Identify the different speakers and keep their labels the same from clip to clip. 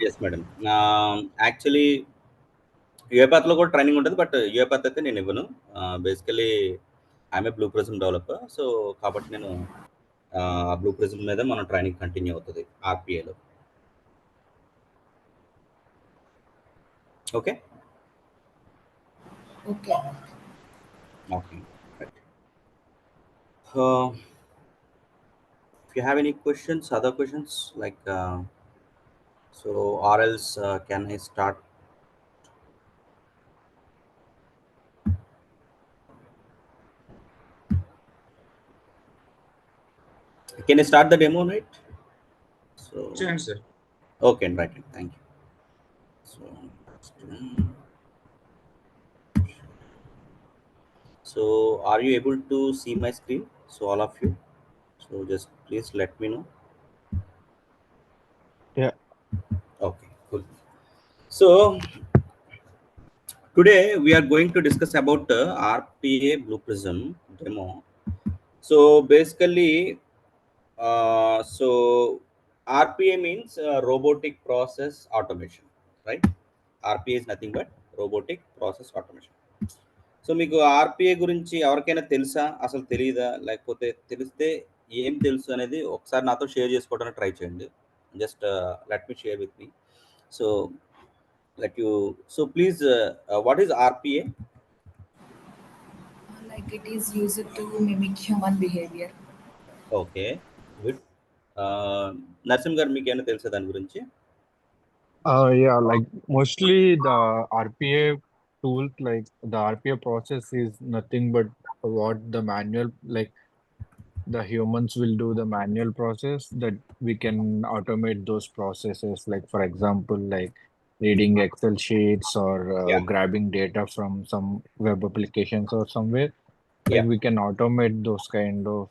Speaker 1: Yes madam. Actually యూఏపాత్లో కూడా training ఉంటుంది, but యూఏపాత్ అయితే నేను ఇవ్వను. Basically I'm a Blue Prism developer. So కాబట్టి నేను బ్లూ ప్రిజం మీద మన ట్రైనింగ్ కంటిన్యూ అవుతుంది ఆర్పిఏలో. Okay
Speaker 2: Okay.
Speaker 1: Okay right. If you have any questions, other questions, like so, or else can I start? Can I start the demo, right? So
Speaker 3: Change, sir.
Speaker 1: okay, right. Thank you. So, so are you able to see my screen? So all of you. So just please let me know.
Speaker 4: Yeah.
Speaker 1: Okay, cool. So today we are going to discuss about RPA Blue Prism demo. So basically, so RPA means robotic process automation, right? RPA is nothing but robotic process automation. So మీకు RPA గురించి ఎవరికైనా తెలుసా, అసలు తెలియదా, లేకపోతే తెలిస్తే ఏం తెలుసు అనేది ఒకసారి నాతో షేర్ చేసుకోవడానికి ట్రై చేయండి. Just let me share with me. So let you so please what is RPA?
Speaker 2: Like it is used to mimic human behavior.
Speaker 1: Okay good. Narasimh గారు మీకు ఏమైనా తెలుసా దాని గురించి?
Speaker 4: Yeah, like mostly the RPA tools, like the RPA process is nothing but what the manual, like the humans will do the manual process that we can automate those processes. Like for example, like reading Excel sheets or
Speaker 1: Yeah.
Speaker 4: grabbing data from some web applications or somewhere. Like
Speaker 1: Yeah.
Speaker 4: we can automate those kind of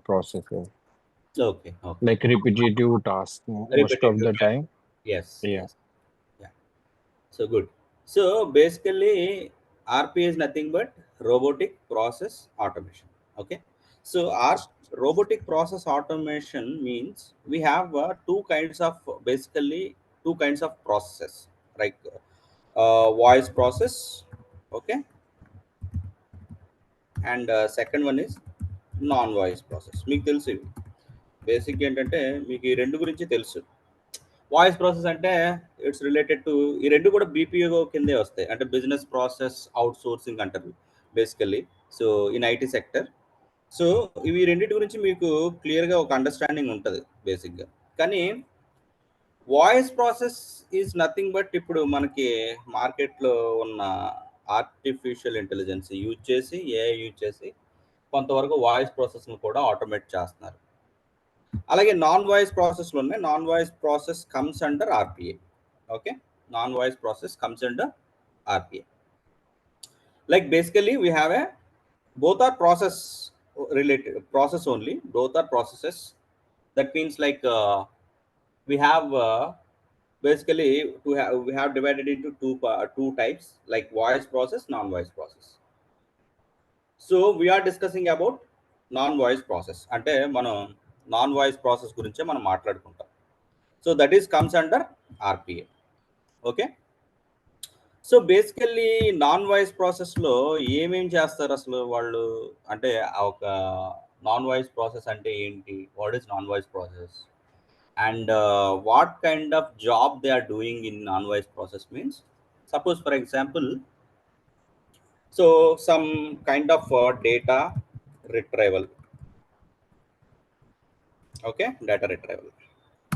Speaker 4: processes,
Speaker 1: okay okay.
Speaker 4: like repetitive tasks most of the time.
Speaker 1: Yes
Speaker 4: Yeah.
Speaker 1: Yes. So good. So basically, RPA is nothing but robotic process automation. Okay. So our robotic process automation means we have basically two kinds of processes, like voice process, okay, and second one is non-voice process. మీకు తెలుసు ఇవి basic ఏంటంటే మీకు ఈ రెండు గురించి తెలుసు. Voice process అంటే ఇట్స్ రిలేటెడ్ టు ఈ రెండు కూడా బీపీఓ కిందే వస్తాయి, అంటే బిజినెస్ ప్రాసెస్ అవుట్ సోర్సింగ్ అంటారు basically. So in IT sector. So ఇవి రెండింటి గురించి మీకు క్లియర్గా ఒక అండర్స్టాండింగ్ ఉంటుంది బేసిక్గా. కానీ voice process is nothing but ఇప్పుడు మనకి మార్కెట్లో ఉన్న ఆర్టిఫిషియల్ ఇంటెలిజెన్స్ యూజ్ చేసి, ఏఐ యూజ్ చేసి కొంతవరకు వాయిస్ ప్రాసెస్ను కూడా ఆటోమేట్ చేస్తున్నారు. అలాగే నాన్ వాయిస్ ప్రాసెస్లు ఉన్నాయి. Non voice process comes under RPA. Okay, non voice process comes under RPA. Like basically we have a both are process related process only, both are processes. That means like we have basically we have divided into two types, like voice process, non voice process. So we are discussing about non voice process, అంటే మనం non voice process గురించే మనం మాట్లాడుకుంటాం. So that is comes under RPA. Okay. So basically non voice ప్రాసెస్లో ఏమేం చేస్తారు అసలు వాళ్ళు, అంటే ఒక నాన్ వాయిస్ ప్రాసెస్ అంటే ఏంటి, what is non voice process, and what kind of job they are doing in non voice process means, suppose for example, so some kind of data retrieval, okay, data retrieval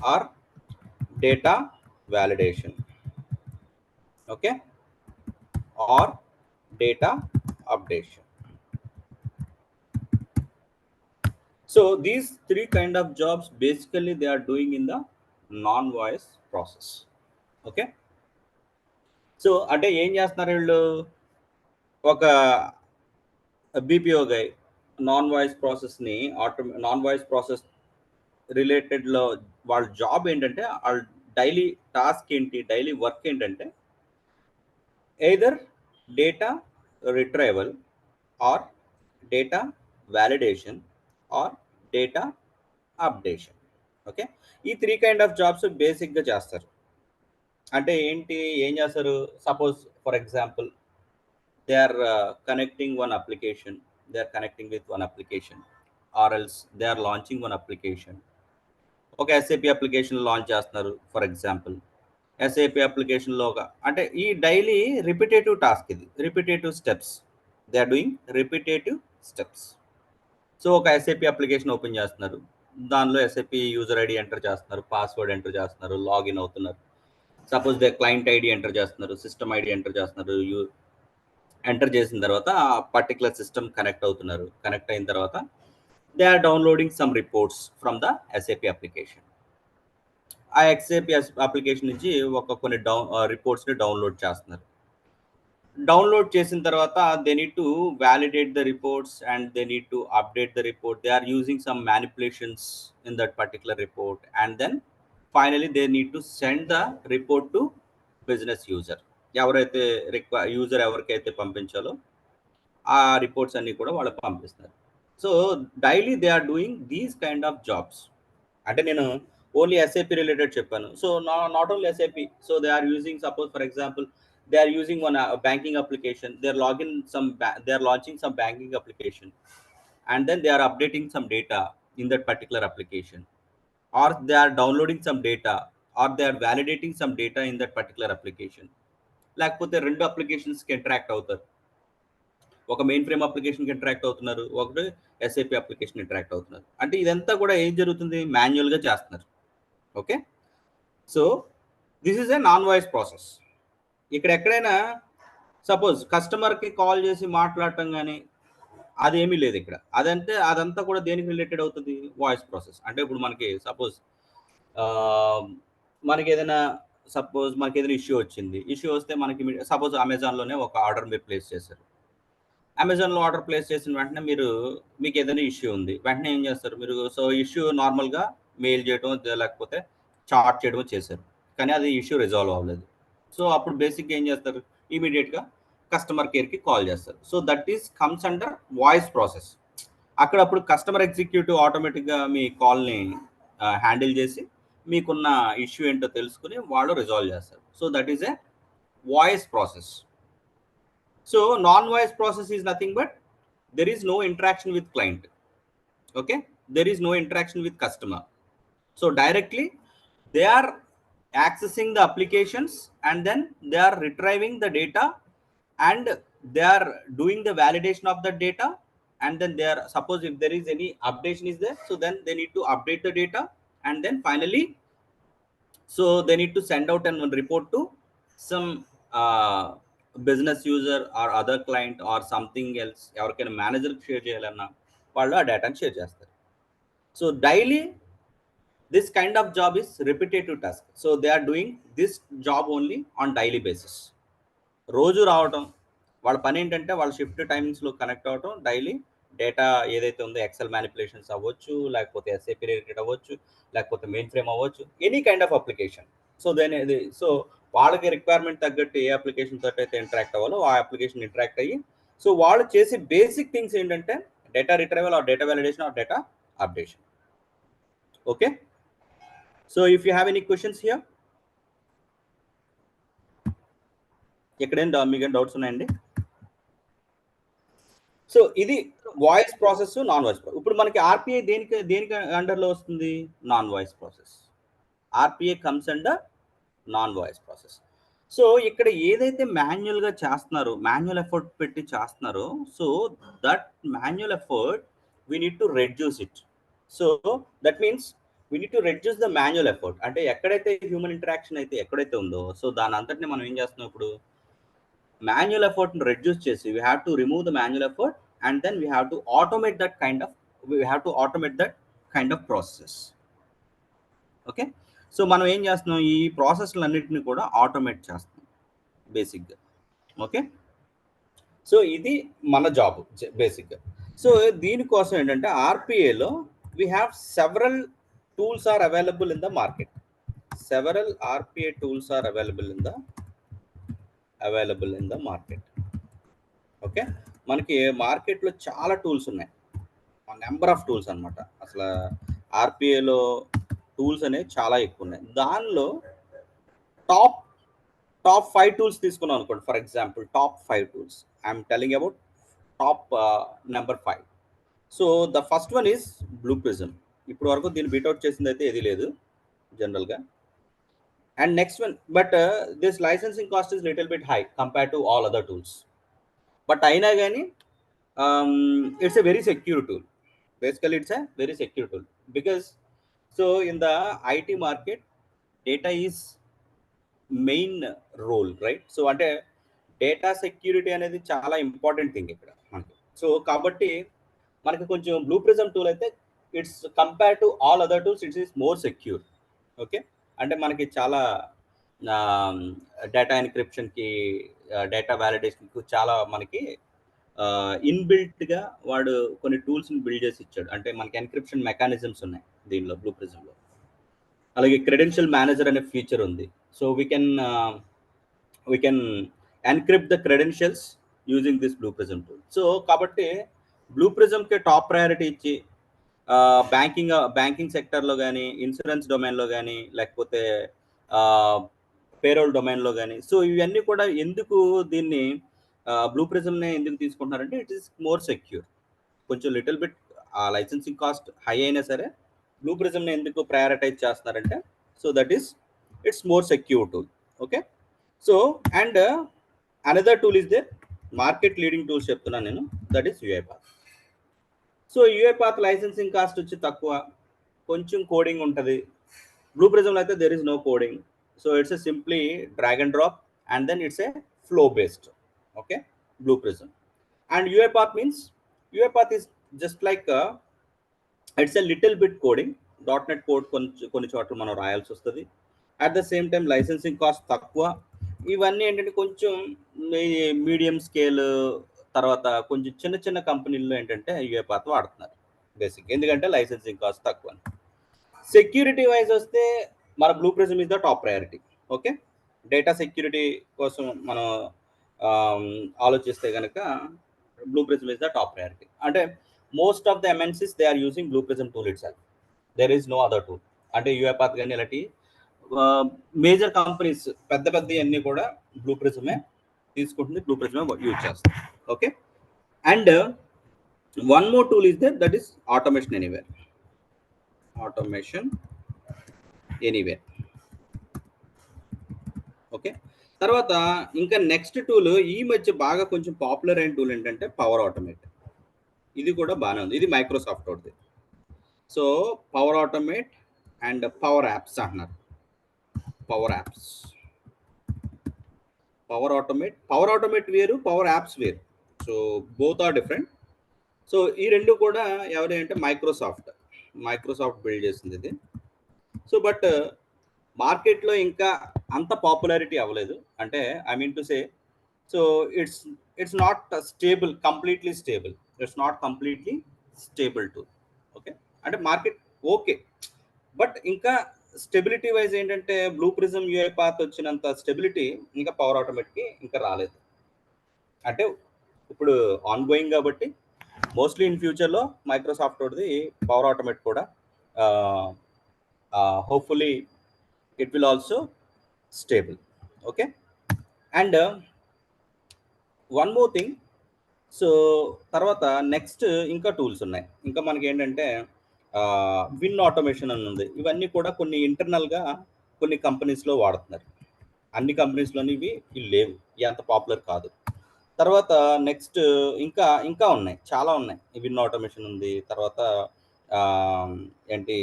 Speaker 1: or data validation, okay, or data updation. So these three kind of jobs basically they are doing in the non voice process. Okay. So అంటే ఏం చేస్తున్నారు వీళ్ళు, ఒక BPO guy non voice ప్రాసెస్ని non voice process రిలేటెడ్లో వాళ్ళ job ఏంటంటే, వాళ్ళ డైలీ టాస్క్ ఏంటి, డైలీ వర్క్ ఏంటంటే either data retrieval or data validation or data updation. Okay, ఈ 3 కైండ్ ఆఫ్ జాబ్స్ బేసిక్గా చేస్తారు. అంటే ఏంటి, ఏం చేస్తారు? Suppose for example they are connecting one application, they are connecting with one application, or else they are launching one application. ఒక SAP application launch చేస్తున్నారు for example. SAP అప్లికేషన్లో ఒక అంటే ఈ డైలీ రిపిటేటివ్ టాస్క్, ఇది repetitive steps, they are doing repetitive steps. So ఒక SAP application open చేస్తున్నారు, దానిలో ఎస్ఏపి యూజర్ ఐడి ఎంటర్ చేస్తున్నారు, పాస్వర్డ్ ఎంటర్ చేస్తున్నారు, లాగిన్ అవుతున్నారు. Suppose they client ID enter చేస్తున్నారు, సిస్టమ్ ఐడి ఎంటర్ చేస్తున్నారు. ఎంటర్ చేసిన తర్వాత ఆ పర్టికులర్ సిస్టమ్ కనెక్ట్ అవుతున్నారు. కనెక్ట్ అయిన తర్వాత they are downloading some reports from the SAP application. ఆ ఎస్ఏపి అప్లికేషన్ నుంచి కొన్ని రిపోర్ట్స్ని డౌన్లోడ్ చేస్తున్నారు. డౌన్లోడ్ చేసిన తర్వాత they need to validate the reports and they need to update the report. They are using some manipulations in that particular report and then finally they need to send the report to business user. ఎవరైతే user ఎవరికైతే పంపించాలో ఆ reports అన్ని కూడా వాళ్ళకి పంపిస్తారు. So daily they are doing these kind of jobs. అంటే నేను ఓన్లీ ఎస్ఏపి రిలేటెడ్ చెప్పాను. So not only SAP, so they are using suppose for example they are using one banking application, they are they are launching some banking application and then they are updating some data in that particular application, or they are downloading some data, or they are validating some data in that particular application. లేకపోతే రెండు అప్లికేషన్స్కి interact అవుతారు. ఒక main frame అప్లికేషన్కి interact అవుతున్నారు, ఒకటి SAP application interact అవుతున్నారు. అంటే ఇదంతా కూడా ఏం జరుగుతుంది, మాన్యువల్గా చేస్తున్నారు. Okay, so this is a non voice process. ఇక్కడ ఎక్కడైనా సపోజ్ కస్టమర్కి కాల్ చేసి మాట్లాడటం కానీ అదేమీ లేదు ఇక్కడ. అదంతా కూడా దేనికి రిలేటెడ్ అవుతుంది, వాయిస్ ప్రాసెస్. అంటే ఇప్పుడు మనకి సపోజ్ మనకి ఏదైనా ఇష్యూ వచ్చింది. ఇష్యూ వస్తే మనకి సపోజ్ అమెజాన్లోనే ఒక ఆర్డర్ మీరు ప్లేస్ చేశారు. అమెజాన్లో ఆర్డర్ ప్లేస్ చేసిన వెంటనే మీకు ఏదైనా ఇష్యూ ఉంది, వెంటనే ఏం చేస్తారు మీరు? సో ఇష్యూ నార్మల్గా మెయిల్ చేయడం లేకపోతే చాట్ చేయడం చేశారు, కానీ అది ఇష్యూ రిజాల్వ్ అవ్వలేదు. సో అప్పుడు బేసిక్గా ఏం చేస్తారు, ఇమీడియట్గా కస్టమర్ కేర్కి కాల్ చేస్తారు. So that is comes under voice process. అప్పుడు కస్టమర్ ఎగ్జిక్యూటివ్ ఆటోమేటిక్గా మీ కాల్ని హ్యాండిల్ చేసి మీకున్న ఇష్యూ ఏంటో తెలుసుకుని వాళ్ళు రిజాల్వ్ చేస్తారు. So that is a voice process. So non voice process is nothing but there is no interaction with client. Okay, there is no interaction with customer. So directly they are accessing the applications and then they are retrieving the data and they are doing the validation of the data, and then they are, suppose if there is any updation is there, so then they need to update the data, and then finally so they need to send out one report to some business user or other client or something else. ఎవరికైనా మేనేజర్కి share చేయాలన్నా వాళ్ళు ఆ డేటాని share చేస్తారు. So daily this kind of job is repetitive task. So they are doing this job only on daily basis. రోజు రావటం, వాళ్ళ పని ఏంటంటే వాళ్ళ షిఫ్ట్ టైమింగ్స్లో కనెక్ట్ అవ్వటం, డైలీ డేటా ఏదైతే ఉందో ఎక్సెల్ మ్యానిపులేషన్స్ అవ్వచ్చు, లేకపోతే ఎస్ఏపి రిలేటెడ్ అవ్వచ్చు, లేకపోతే మెయిన్ ఫ్రేమ్ అవ్వచ్చు, any kind of application. So వాళ్ళకి రిక్వైర్మెంట్ తగ్గట్టు ఏ అప్లికేషన్ తోటి అయితే ఇంటరాక్ట్ అవ్వాలో ఆ అప్లికేషన్ ఇంటరాక్ట్ అయ్యి, సో వాళ్ళు చేసే బేసిక్ థింగ్స్ ఏంటంటే data retrieval or data validation or data updation. Okay, so if you have any questions here, మీకు డౌట్స్ ఉన్నాయండి? సో ఇది voice process, non voice process. ఇప్పుడు మనకి ఆర్పిఐ దేనికి అండర్లో వస్తుంది? Non voice process. RPA comes under non voice process. So ఇక్కడ ఏదైతే మాన్యువల్గా చేస్తున్నారో, మాన్యువల్ ఎఫర్ట్ పెట్టి చేస్తున్నారో, so that manual effort we need to reduce it. So that means we need to reduce the manual effort. అంటే ఎక్కడైతే human interaction అయితే ఎక్కడైతే ఉందో, సో దాని అంతటిని మనం ఏం చేస్తున్నాం, ఇప్పుడు మాన్యువల్ ఎఫర్ట్ని రెడ్యూస్ చేసి we have to remove the manual effort and then we have to automate that kind of process. Okay, so మనం ఏం చేస్తున్నాం, ఈ ప్రాసెస్లన్నింటినీ కూడా ఆటోమేట్ చేస్తున్నాం బేసిక్గా. ఓకే, సో ఇది మన జాబ్ బేసిక్గా. సో దీనికోసం ఏంటంటే ఆర్పిఏలో we have several tools are available in the market. Several RPA tools are available in the market. Okay, మనకి మార్కెట్లో చాలా టూల్స్ ఉన్నాయి, నెంబర్ ఆఫ్ టూల్స్ అనమాట. అసలు ఆర్పిఏలో టూల్స్ అనేవి చాలా ఎక్కువ ఉన్నాయి. దానిలో టాప్ 5 టూల్స్ తీసుకున్నాం అనుకోండి. For example top 5 tools I'm telling about top number 5. So the first one is blue prism. ఇప్పుడు వరకు దీన్ని బీట్అవుట్ చేసింది అయితే ఏది లేదు జనరల్గా. And next one, but this licensing cost is little bit high compare to all other tools. But అయినా కానీ it's a very secure tool. Basically it's a very secure tool because so in the IT market data is main role, right? So అంటే data security అనేది చాలా important thing ఇక్కడ మనకి. So కాబట్టి మనకి కొంచెం బ్లూ ప్రిజం టూల్ అయితే it's compare to all other tools it's is more secure. Okay, అంటే మనకి చాలా డేటా ఎన్క్రిప్షన్కి, డేటా వ్యాలిడేషన్కి చాలా మనకి ఇన్బిల్ట్గా వాడు కొన్ని టూల్స్ని బిల్డ్ చేసి ఇచ్చాడు. అంటే మనకి ఎన్క్రిప్షన్ మెకానిజమ్స్ ఉన్నాయి దీనిలో బ్లూ ప్రిజంలో. అలాగే క్రెడెన్షియల్ మేనేజర్ అనే ఫీచర్ ఉంది. So we can encrypt the credentials using this blue Prism tool. So కాబట్టి బ్లూ ప్రిజంకి టాప్ ప్రయారిటీ ఇచ్చి బ్యాంకింగ్ సెక్టర్లో కానీ, ఇన్సూరెన్స్ డొమైన్లో కానీ, లేకపోతే పేరోల్ డొమైన్లో కానీ, సో ఇవన్నీ కూడా ఎందుకు దీన్ని బ్లూ ప్రిజంనే ఎందుకు తీసుకుంటున్నారంటే ఇట్ ఈస్ మోర్ సెక్యూర్. కొంచెం little bit licensing cost high అయినా సరే బ్లూ ప్రిజంని ఎందుకు ప్రయారిటైజ్ చేస్తున్నారంటే so that is it's more secure tool. Okay, so and another tool is there, market leading tools చెప్తున్నాను నేను, that is UiPath. So UiPath licensing cost వచ్చి తక్కువ, కొంచెం కోడింగ్ ఉంటుంది. బ్లూ ప్రిజంలో అయితే there is no coding. So it's a simply drag and drop and then it's a flow based. Okay, Blue Prism. And UiPath means UiPath is just like it's a little bit coding, .NET code కొన్ని చోట్ల మనం రాయాల్సి వస్తుంది. At the same time licensing cost తక్కువ. ఇవన్నీ ఏంటంటే కొంచెం medium scale, తర్వాత కొంచెం చిన్న చిన్న కంపెనీల్లో ఏంటంటే యూఐపాత్ వాడుతున్నారు బేసిక్, ఎందుకంటే లైసెన్సింగ్ కాస్ట్ తక్కువ. సెక్యూరిటీ వైజ్ వస్తే మన Blue Prism is the top priority. Okay, data security కోసం మనం ఆలోచిస్తే కనుక Blue Prism is the top priority. అంటే most of the MNCs they are using Blue Prism tool itself. There is no other tool. అంటే UiPath కానీ ఇలాంటి major companies పెద్ద అన్నీ కూడా బ్లూ ప్రిజమే తీసుకుంటుంది, బ్లూ ప్రిజమే యూజ్ చేస్తుంది. Okay, and one more tool is that is automation anywhere. Okay, తర్వాత ఇంకా నెక్స్ట్ టూల్ ఈ మధ్య బాగా కొంచెం పాపులర్ అయిన టూల్ ఏంటంటే పవర్ ఆటోమేట్. ఇది కూడా బాగానే ఉంది, ఇది మైక్రోసాఫ్ట్ ఒకటి. So Power Automate and Power Apps అంటున్నారు. పవర్ ఆటోమేట్ వేరు, పవర్ యాప్స్ వేరు. So both are different. So ఈ రెండు కూడా ఎవరు అంటే మైక్రోసాఫ్ట్ బిల్డ్ చేసింది ఇది. సో బట్ మార్కెట్లో ఇంకా అంత పాపులారిటీ అవ్వలేదు. అంటే I mean to say, so it's not completely stable tool. Okay, అంటే మార్కెట్ ఓకే, బట్ ఇంకా స్టెబిలిటీ వైజ్ ఏంటంటే బ్లూ ప్రిజం యూఐపాత్ వచ్చినంత స్టెబిలిటీ ఇంకా పవర్ ఆటోమేట్కి ఇంకా రాలేదు. అంటే ఇప్పుడు ఆన్ గోయింగ్ కాబట్టి మోస్ట్లీ ఇన్ ఫ్యూచర్లో మైక్రోసాఫ్ట్ తోటి పవర్ ఆటోమేట్ కూడా hopefully it will also stable. Okay, and one more thing. So తర్వాత నెక్స్ట్ ఇంకా టూల్స్ ఉన్నాయి. ఇంకా మనకి ఏంటంటే విన్ ఆటోమేషన్ అని ఉంది. ఇవన్నీ కూడా కొన్ని ఇంటర్నల్గా కొన్ని కంపెనీస్లో వాడుతున్నారు. అన్ని కంపెనీస్లోని ఇవి లేవు, అంత పాపులర్ కాదు. తర్వాత నెక్స్ట్ ఇంకా ఉన్నాయి, చాలా ఉన్నాయి. విన్ ఆటోమేషన్ ఉంది, తర్వాత ఏంటి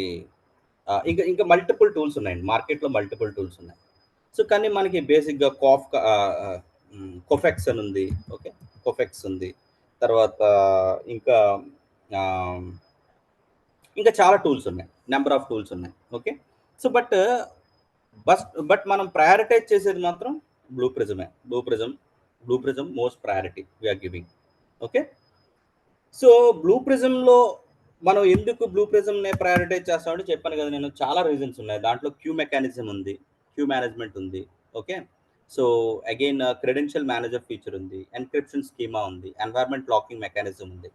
Speaker 1: ఇంకా మల్టిపుల్ టూల్స్ ఉన్నాయండి మార్కెట్లో, మల్టిపుల్ టూల్స్ ఉన్నాయి. సో కానీ మనకి బేసిక్గా కోఫెక్స్ అని ఉంది. ఓకే, కోఫెక్స్ ఉంది. తర్వాత ఇంకా చాలా టూల్స్ ఉన్నాయి, నెంబర్ ఆఫ్ టూల్స్ ఉన్నాయి. ఓకే, సో బట్ మనం ప్రయారిటైజ్ చేసేది మాత్రం Blue Prism most priority we are giving. Okay, so Blue ప్రిజంలో మనం ఎందుకు బ్లూ ప్రిజంనే ప్రయారిటైజ్ చేస్తామని చెప్పాను కదా నేను. చాలా రీజన్స్ ఉన్నాయి. దాంట్లో క్యూ మెకానిజం ఉంది, క్యూ మేనేజ్మెంట్ ఉంది. Okay, so again credential manager feature ఉంది, ఎన్క్రిప్షన్ స్కీమా ఉంది, ఎన్వైర్మెంట్ లాకింగ్ మెకానిజం ఉంది.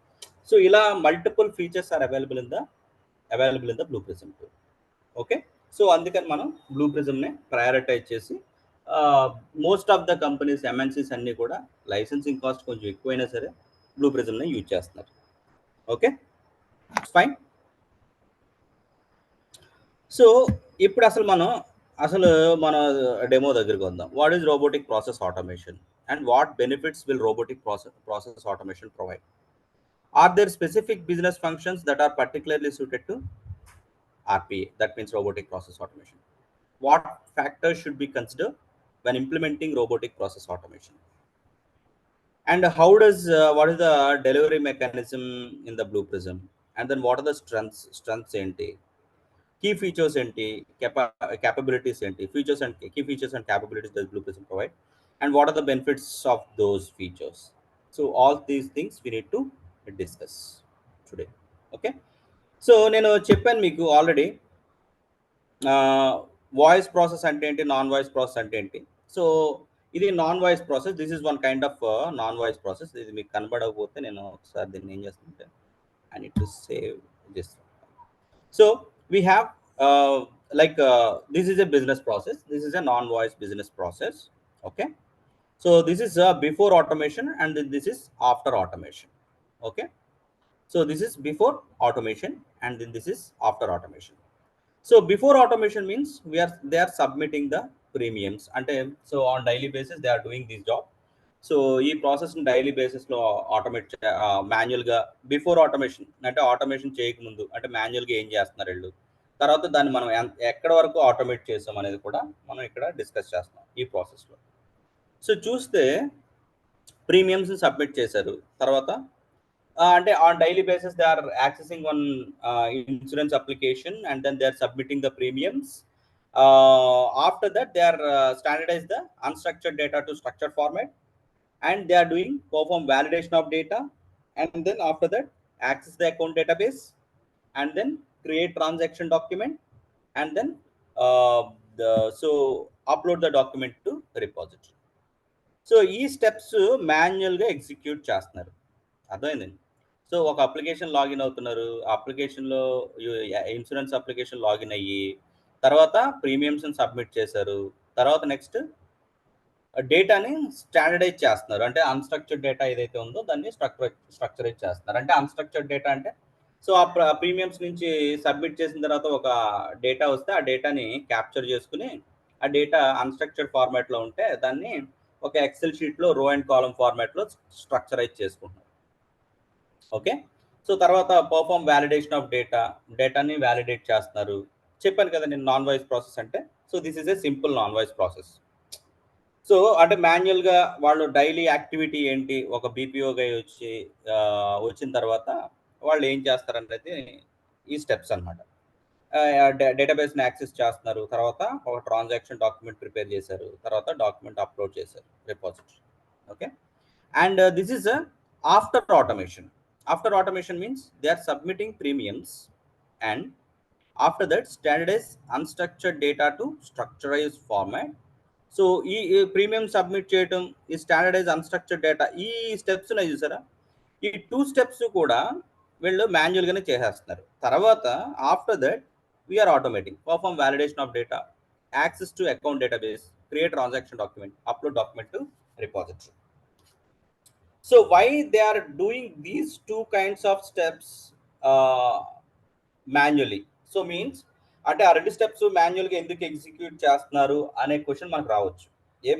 Speaker 1: సో ఇలా multiple features are available in the Blue Prism tool. Okay, so అందుకని మనం బ్లూ ప్రిజమ్నే ప్రయారిటైజ్ చేసి most of the companies MNCs అన్నీ కూడా లైసెన్సింగ్ కాస్ట్ కొంచెం ఎక్కువైనా సరే బ్లూ ప్రిజమ్నే యూజ్ చేస్తున్నారు. Okay, fine. సో ఇప్పుడు అసలు మన డెమో దగ్గరికి వద్దాం. What is robotic process automation and what benefits will robotic process automation provide? Are there specific business functions that are particularly suited to RPA? That means robotic process automation. What factors should be considered when implementing robotic process automation? And how does what is the delivery mechanism in the Blue Prism? And then what are the strengths enti, key features enti, capabilities enti, features and key features and capabilities does Blue Prism provide? And what are the benefits of those features? So all these things we need to discuss today. Okay, so నేను చెప్పాను మీకు already voice process అంటే ఏంటి, non voice process అంటే ఏంటి. So ఇది non voice process, this is one kind of non voice process. ఇది మీకు కనబడకపోతే నేను ఒకసారి దీన్ని ఏం చేస్తుంటే I need to save this. So we have this is a business process, this is a non voice business process. Okay, so this is before automation and this is after automation. Okay, so this is before automation and then this is after automation. So before automation means they are submitting the premiums ante, so on daily basis they are doing this job. So ee process ni daily basis lo automate manual ga before automation ante automation చేయక ముందు అంటే manual గా ఏం చేస్తున్నారు వీళ్ళు, తర్వాత దాన్ని మనం ఎక్కడ వరకు ఆటోమేట్ చేసాం అనేది కూడా మనం ఇక్కడ డిస్కస్ చేస్తాం ఈ ప్రాసెస్ లో. సో చూస్తే ప్రీమియమ్స్ సబ్మిట్ చేశారు, తర్వాత అంటే on daily basis they are accessing one insurance application and then they are submitting the premiums. After that they are standardise the unstructured data to structured format and they are doing perform validation of data and then after that access the account database and then create transaction document and then so upload the document to the repository. So ఈ steps మాన్యువల్గా execute చేస్తున్నారు, అర్థమైందండి. So ఒక application login అవుతున్నారు, అప్లికేషన్లో insurance application login అయ్యి తర్వాత ప్రీమియమ్స్ని submit చేశారు, తర్వాత నెక్స్ట్ డేటాని స్టాండర్డైజ్ చేస్తున్నారు. అంటే అన్స్ట్రక్చర్డ్ డేటా ఏదైతే ఉందో దాన్ని స్ట్రక్చరైజ్ చేస్తున్నారు. అంటే అన్స్ట్రక్చర్డ్ డేటా అంటే సో ఆ ప్రీమియమ్స్ నుంచి సబ్మిట్ చేసిన తర్వాత ఒక డేటా వస్తే ఆ డేటాని క్యాప్చర్ చేసుకుని ఆ డేటా అన్స్ట్రక్చర్డ్ ఫార్మాట్లో ఉంటే దాన్ని ఒక ఎక్సెల్ షీట్లో రో అండ్ కాలమ్ ఫార్మాట్లో స్ట్రక్చరైజ్ చేసుకుంటున్నారు. ఓకే, సో తర్వాత పర్ఫార్మ్ వ్యాలిడేషన్ ఆఫ్ డేటాని వ్యాలిడేట్ చేస్తున్నారు. చెప్పాను కదా నేను నాన్ వాయిస్ ప్రాసెస్ అంటే. So this is a simple non voice process. So అంటే మాన్యువల్గా వాళ్ళు డైలీ యాక్టివిటీ ఏంటి, ఒక బీపీఓగా వచ్చిన తర్వాత వాళ్ళు ఏం చేస్తారనేది ఈ స్టెప్స్ అనమాట. డేటాబేస్ని యాక్సెస్ చేస్తున్నారు, తర్వాత ఒక ట్రాన్సాక్షన్ డాక్యుమెంట్ ప్రిపేర్ చేశారు, తర్వాత డాక్యుమెంట్ అప్లోడ్ చేశారు repository. Okay, and this is after automation. After automation means they are submitting premiums and after that standardise unstructured data to structurise format. So ఈ premium submit చేయటం, ఈ standardise unstructured data, ఈ steps ఉన్నాయి చూసారా, ఈ 2 steps కూడా వీళ్ళు మాన్యువల్గానే చేసేస్తున్నారు. తర్వాత after that we are automating perform validation of data, access to account database, create transaction document, upload document to repository. So why they are doing these 2 kinds of steps manually? So means అంటే ఆ 2 steps మాన్యువల్గా ఎందుకు execute చేస్తున్నారు అనే question మనకు రావచ్చు.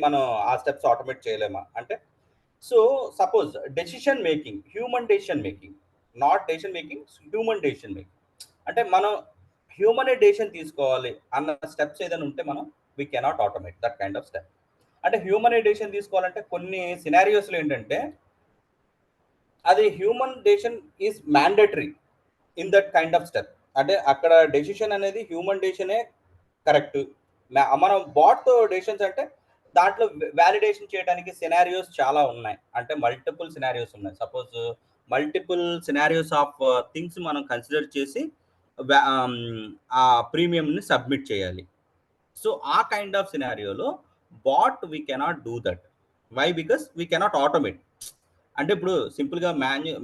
Speaker 1: మనం ఆ స్టెప్స్ ఆటోమేట్ చేయలేమా అంటే, so suppose decision making, human decision making, not decision making, human decision making అంటే మనం హ్యూమన్ డెసిషన్ తీసుకోవాలి అన్న స్టెప్స్ ఏదైనా ఉంటే మనం we cannot automate that kind of step. అంటే హ్యూమన్ డెసిషన్ తీసుకోవాలంటే కొన్ని సినారియోస్లో ఏంటంటే అది human decision is mandatory in that kind of step. అంటే అక్కడ డెసిషన్ అనేది హ్యూమన్ డెసిషనే కరెక్ట్. మనం బాట్ డెసిషన్స్ అంటే దాంట్లో వ్యాలిడేషన్ చేయడానికి సినారియోస్ చాలా ఉన్నాయి, అంటే మల్టిపుల్ సినారియోస్ ఉన్నాయి. Suppose multiple scenarios of things మనం కన్సిడర్ చేసి ఆ ప్రీమియంని సబ్మిట్ చేయాలి. సో ఆ కైండ్ ఆఫ్ సినారియోలో bot we cannot do that. Why? Because we cannot automate. అంటే ఇప్పుడు సింపుల్గా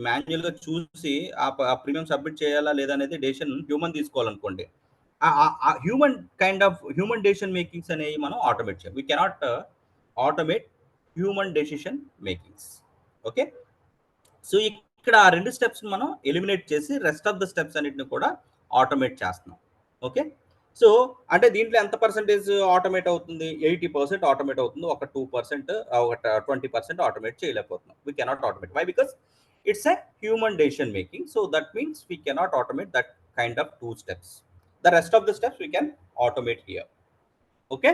Speaker 1: మాన్యువల్గా చూసి ఆ ప్రీమియం సబ్మిట్ చేయాలా లేదా అనేది డెసిషన్ హ్యూమన్ తీసుకోవాలనుకోండి, హ్యూమన్ డెసిషన్ మేకింగ్స్ అనేవి మనం ఆటోమేట్ చేయాలి. We cannot automate human decision makings. Okay, so ఇక్కడ ఆ 2 స్టెప్స్ మనం ఎలిమినేట్ చేసి రెస్ట్ ఆఫ్ ద స్టెప్స్ అన్నిటిని కూడా ఆటోమేట్ చేస్తున్నాం. ఓకే, సో అంటే దీంట్లో ఎంత పర్సెంటేజ్ ఆటోమేట్ అవుతుంది? 80% ఆటోమేట్ అవుతుంది. ఒక 2% ఒక 20% ఆటోమేట్ చేయలేకపోతున్నాం. We cannot automate. Why? Because it's a human decision making. So that means we cannot automate that kind of 2 steps. The rest of the steps we can automate here. Okay,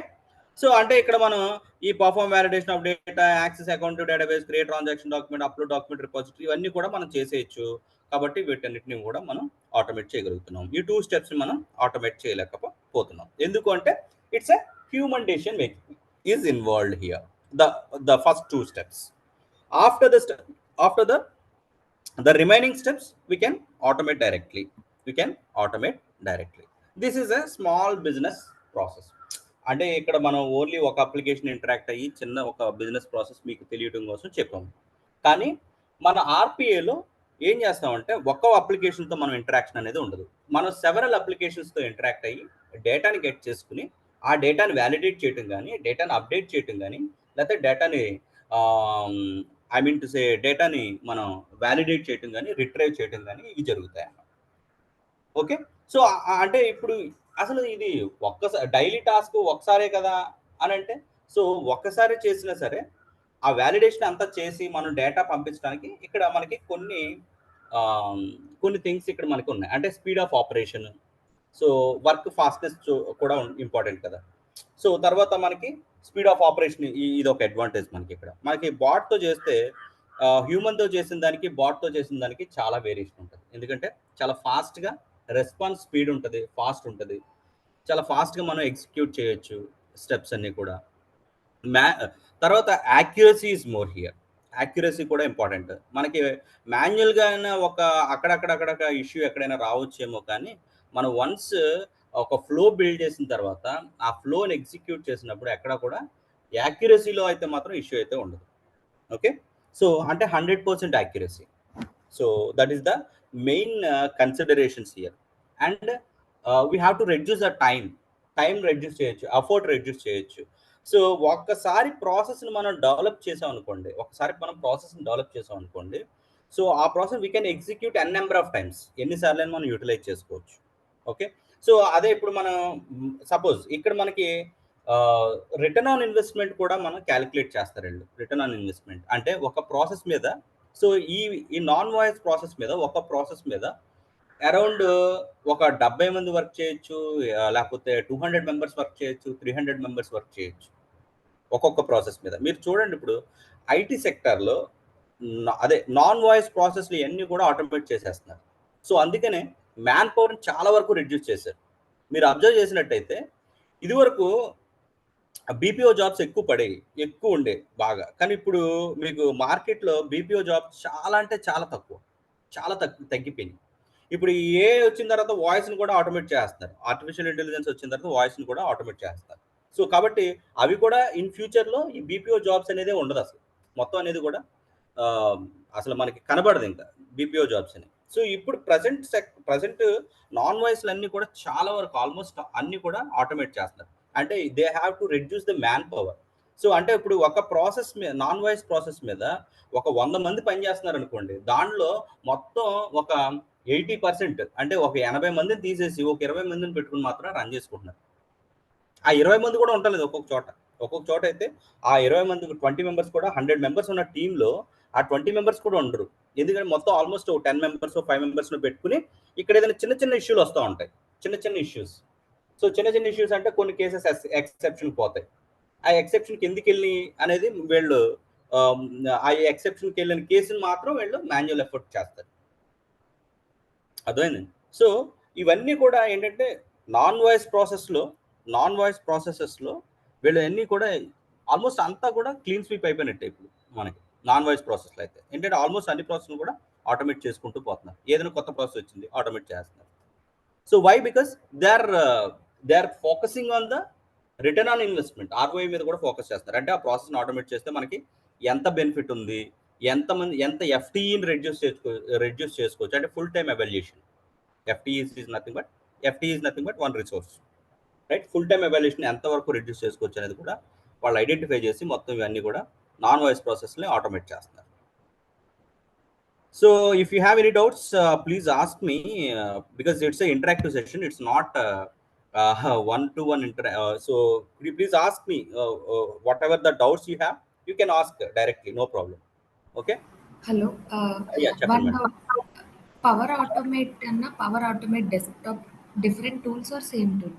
Speaker 1: so అంటే ఇక్కడ మనం ఈ perform validation of data, access account to database, create transaction document, upload document repository, ఇవన్నీ కూడా మనం చేసేయచ్చు. కాబట్టి వీటన్నిటిని కూడా మనం ఆటోమేట్ చేయగలుగుతున్నాం. ఈ 2 స్టెప్స్ మనం ఆటోమేట్ చేయలేకపోతున్నాం. ఎందుకు అంటే it's a human decision making is involved here. The first 2 steps. After the remaining steps we can automate directly. This is a small business process. అంటే ఇక్కడ మనం ఓన్లీ ఒక అప్లికేషన్ ఇంటరాక్ట్ అయ్యి చిన్న ఒక బిజినెస్ ప్రాసెస్ మీకు తెలియడం కోసం చెప్పాము. కానీ మన ఆర్పిఏలో ఏం చేస్తామంటే ఒక్క అప్లికేషన్తో మనం ఇంటరాక్షన్ అనేది ఉండదు. మనం సెవెరల్ అప్లికేషన్స్తో ఇంటరాక్ట్ అయ్యి డేటాని గెట్ చేసుకుని ఆ డేటాని వ్యాలిడేట్ చేయటం కానీ, డేటాని అప్డేట్ చేయటం కానీ, లేకపోతే డేటాని డేటాని మనం వ్యాలిడేట్ చేయటం కానీ, రిట్రైవ్ చేయటం కానీ ఇవి జరుగుతాయి అన్నమాట. ఓకే, సో అంటే ఇప్పుడు అసలు ఇది ఒక్కసారి డైలీ టాస్క్ ఒకసారే కదా అని అంటే, సో ఒక్కసారి చేసినా సరే ఆ వ్యాలిడేషన్ అంతా చేసి మనం డేటా పంపించడానికి ఇక్కడ మనకి కొన్ని థింగ్స్ ఇక్కడ మనకి ఉన్నాయి. అంటే speed of operation, so work fastness కూడా ఇంపార్టెంట్ కదా. సో తర్వాత మనకి స్పీడ్ ఆఫ్ ఆపరేషన్ ఇది ఒక అడ్వాంటేజ్ మనకి. ఇక్కడ మనకి బాట్తో చేస్తే హ్యూమన్తో చేసిన దానికి బాట్తో చేసిన దానికి చాలా వేరియేషన్ ఉంటుంది. ఎందుకంటే చాలా ఫాస్ట్గా రెస్పాన్స్ స్పీడ్ ఉంటుంది, ఫాస్ట్ ఉంటుంది, చాలా ఫాస్ట్గా మనం ఎగ్జిక్యూట్ చేయొచ్చు స్టెప్స్ అన్నీ కూడా. తర్వాత accuracy is more here. Accuracy కూడా ఇంపార్టెంట్. మనకి మాన్యువల్గా ఒక అక్కడక్కడ ఇష్యూ ఎక్కడైనా రావచ్చేమో, కానీ మనం వన్స్ ఒక ఫ్లో బిల్డ్ చేసిన తర్వాత ఆ ఫ్లోని ఎగ్జిక్యూట్ చేసినప్పుడు ఎక్కడ కూడా యాక్యురసీలో అయితే మాత్రం ఇష్యూ అయితే ఉండదు. ఓకే, సో అంటే 100% accuracy. So that is the main considerations here. And we have to reduce the time reduce చేయొచ్చు, ఎఫర్ట్ రెడ్యూస్ చేయొచ్చు. సో ఒక్కసారి ప్రాసెస్ని మనం డెవలప్ చేసాం అనుకోండి, సో ఆ process we can execute N number of times, ఎన్నిసార్లు మనం యూటిలైజ్ చేసుకోవచ్చు. ఓకే, సో అదే ఇప్పుడు మనం సపోజ్ ఇక్కడ మనకి రిటర్న్ ఆన్ ఇన్వెస్ట్మెంట్ కూడా మనం క్యాలిక్యులేట్ చేస్తారండి. రిటర్న్ ఆన్ ఇన్వెస్ట్మెంట్ అంటే ఒక ప్రాసెస్ మీద, సో ఈ నాన్ వాయిస్ ప్రాసెస్ మీద, ఒక ప్రాసెస్ మీద అరౌండ్ ఒక 70 మంది వర్క్ చేయొచ్చు, లేకపోతే 200 మెంబర్స్ వర్క్ చేయొచ్చు, 300 మెంబర్స్ వర్క్ చేయొచ్చు ఒక్కొక్క ప్రాసెస్ మీద. మీరు చూడండి, ఇప్పుడు ఐటీ సెక్టార్లో అదే నాన్ వాయిస్ ప్రాసెస్లు ఇవన్నీ కూడా ఆటోమేట్ చేసేస్తున్నారు. సో అందుకనే మ్యాన్ పవర్ని చాలా వరకు రిడ్యూస్ చేశారు. మీరు అబ్జర్వ్ చేసినట్టయితే ఇదివరకు బీపీఓ జాబ్స్ ఎక్కువ ఉండే బాగా, కానీ ఇప్పుడు మీకు మార్కెట్లో బీపీఓ జాబ్స్ చాలా అంటే చాలా తగ్గిపోయినాయి. ఇప్పుడు ఏ వచ్చిన తర్వాత వాయిస్ని కూడా ఆటోమేట్ చేస్తున్నారు. ఆర్టిఫిషియల్ ఇంటెలిజెన్స్ వచ్చిన తర్వాత వాయిస్ని కూడా ఆటోమేట్ చేస్తారు. సో కాబట్టి అవి కూడా ఇన్ ఫ్యూచర్లో ఈ బీపీఓ జాబ్స్ అనేది ఉండదు. అసలు మొత్తం అనేది కూడా అసలు మనకి కనబడదు ఇంకా బీపీఓ జాబ్స్ అని. సో ఇప్పుడు ప్రజెంట్ నాన్ వాయిస్లు అన్నీ కూడా చాలా వరకు ఆల్మోస్ట్ అన్నీ కూడా ఆటోమేట్ చేస్తున్నారు. అంటే they have to reduce the man power. So అంటే ఇప్పుడు ఒక ప్రాసెస్ మీద, నాన్ వాయిస్ ప్రాసెస్ మీద ఒక 100 మంది పనిచేస్తున్నారు అనుకోండి, దానిలో మొత్తం ఒక 80% అంటే ఒక 80 మందిని తీసేసి ఒక 20 మందిని పెట్టుకుని మాత్రం రన్ చేసుకుంటున్నారు. ఆ 20 మంది కూడా ఉండలేదు ఒక్కొక్క చోట అయితే ఆ 20 మంది 20 మెంబర్స్ కూడా 100 మెంబర్స్ ఉన్న టీంలో ఆ 20 మెంబర్స్ కూడా ఉండరు. ఎందుకంటే మొత్తం ఆల్మోస్ట్ 10 మెంబర్స్ 5 మెంబర్స్ను పెట్టుకుని ఇక్కడ ఏదైనా చిన్న ఇష్యూలు వస్తూ ఉంటాయి, చిన్న ఇష్యూస్. సో చిన్న ఇష్యూస్ అంటే కొన్ని కేసెస్ ఎక్సెప్షన్ పోతాయి. ఆ ఎక్సెప్షన్కి ఎందుకు వెళ్ళి అనేది వీళ్ళు ఆ ఎక్సెప్షన్కి వెళ్ళిన కేసుని మాత్రం వీళ్ళు మాన్యువల్ ఎఫర్ట్ చేస్తారు. అర్థమైందండి. సో ఇవన్నీ కూడా ఏంటంటే నాన్ వాయిస్ ప్రాసెసెస్లో వీళ్ళు అన్నీ కూడా ఆల్మోస్ట్ అంతా కూడా క్లీన్ స్వీప్ అయిపోయినట్టే. ఇప్పుడు మనకి నాన్ వాయిస్ ప్రాసెస్లో అయితే ఏంటంటే ఆల్మోస్ట్ అన్ని ప్రాసెస్లు కూడా ఆటోమేట్ చేసుకుంటూ పోతున్నారు. ఏదైనా కొత్త ప్రాసెస్ వచ్చింది ఆటోమేట్ చేస్తున్నారు. So why? Because they are focusing on the return on investment, ROI మీద కూడా ఫోకస్ చేస్తారు. అంటే ఆ ప్రాసెస్ని ఆటోమేట్ చేస్తే మనకి ఎంత బెనిఫిట్ ఉంది, ఎంత ఎఫ్టీఈని రెడ్యూస్ చేసుకోవచ్చు. అంటే full time evaluation. FTE is nothing but FT is nothing but one resource, right? Full time evaluation ఎంతవరకు రిడ్యూస్ చేసుకోవచ్చు అనేది కూడా వాళ్ళు ఐడెంటిఫై చేసి మొత్తం ఇవన్నీ కూడా నాన్ వాయిస్ ప్రాసెస్ని ఆటోమేట్ చేస్తున్నారు. So if you have any doubts please ask me, because it's a interactive session, it's not one-to-one so could you please ask me whatever the doubts you have, you can ask directly, no problem. Okay.
Speaker 2: Hello.
Speaker 1: Yeah,
Speaker 2: One doubt. Power Automate and Power Automate desktop different tools or same tool?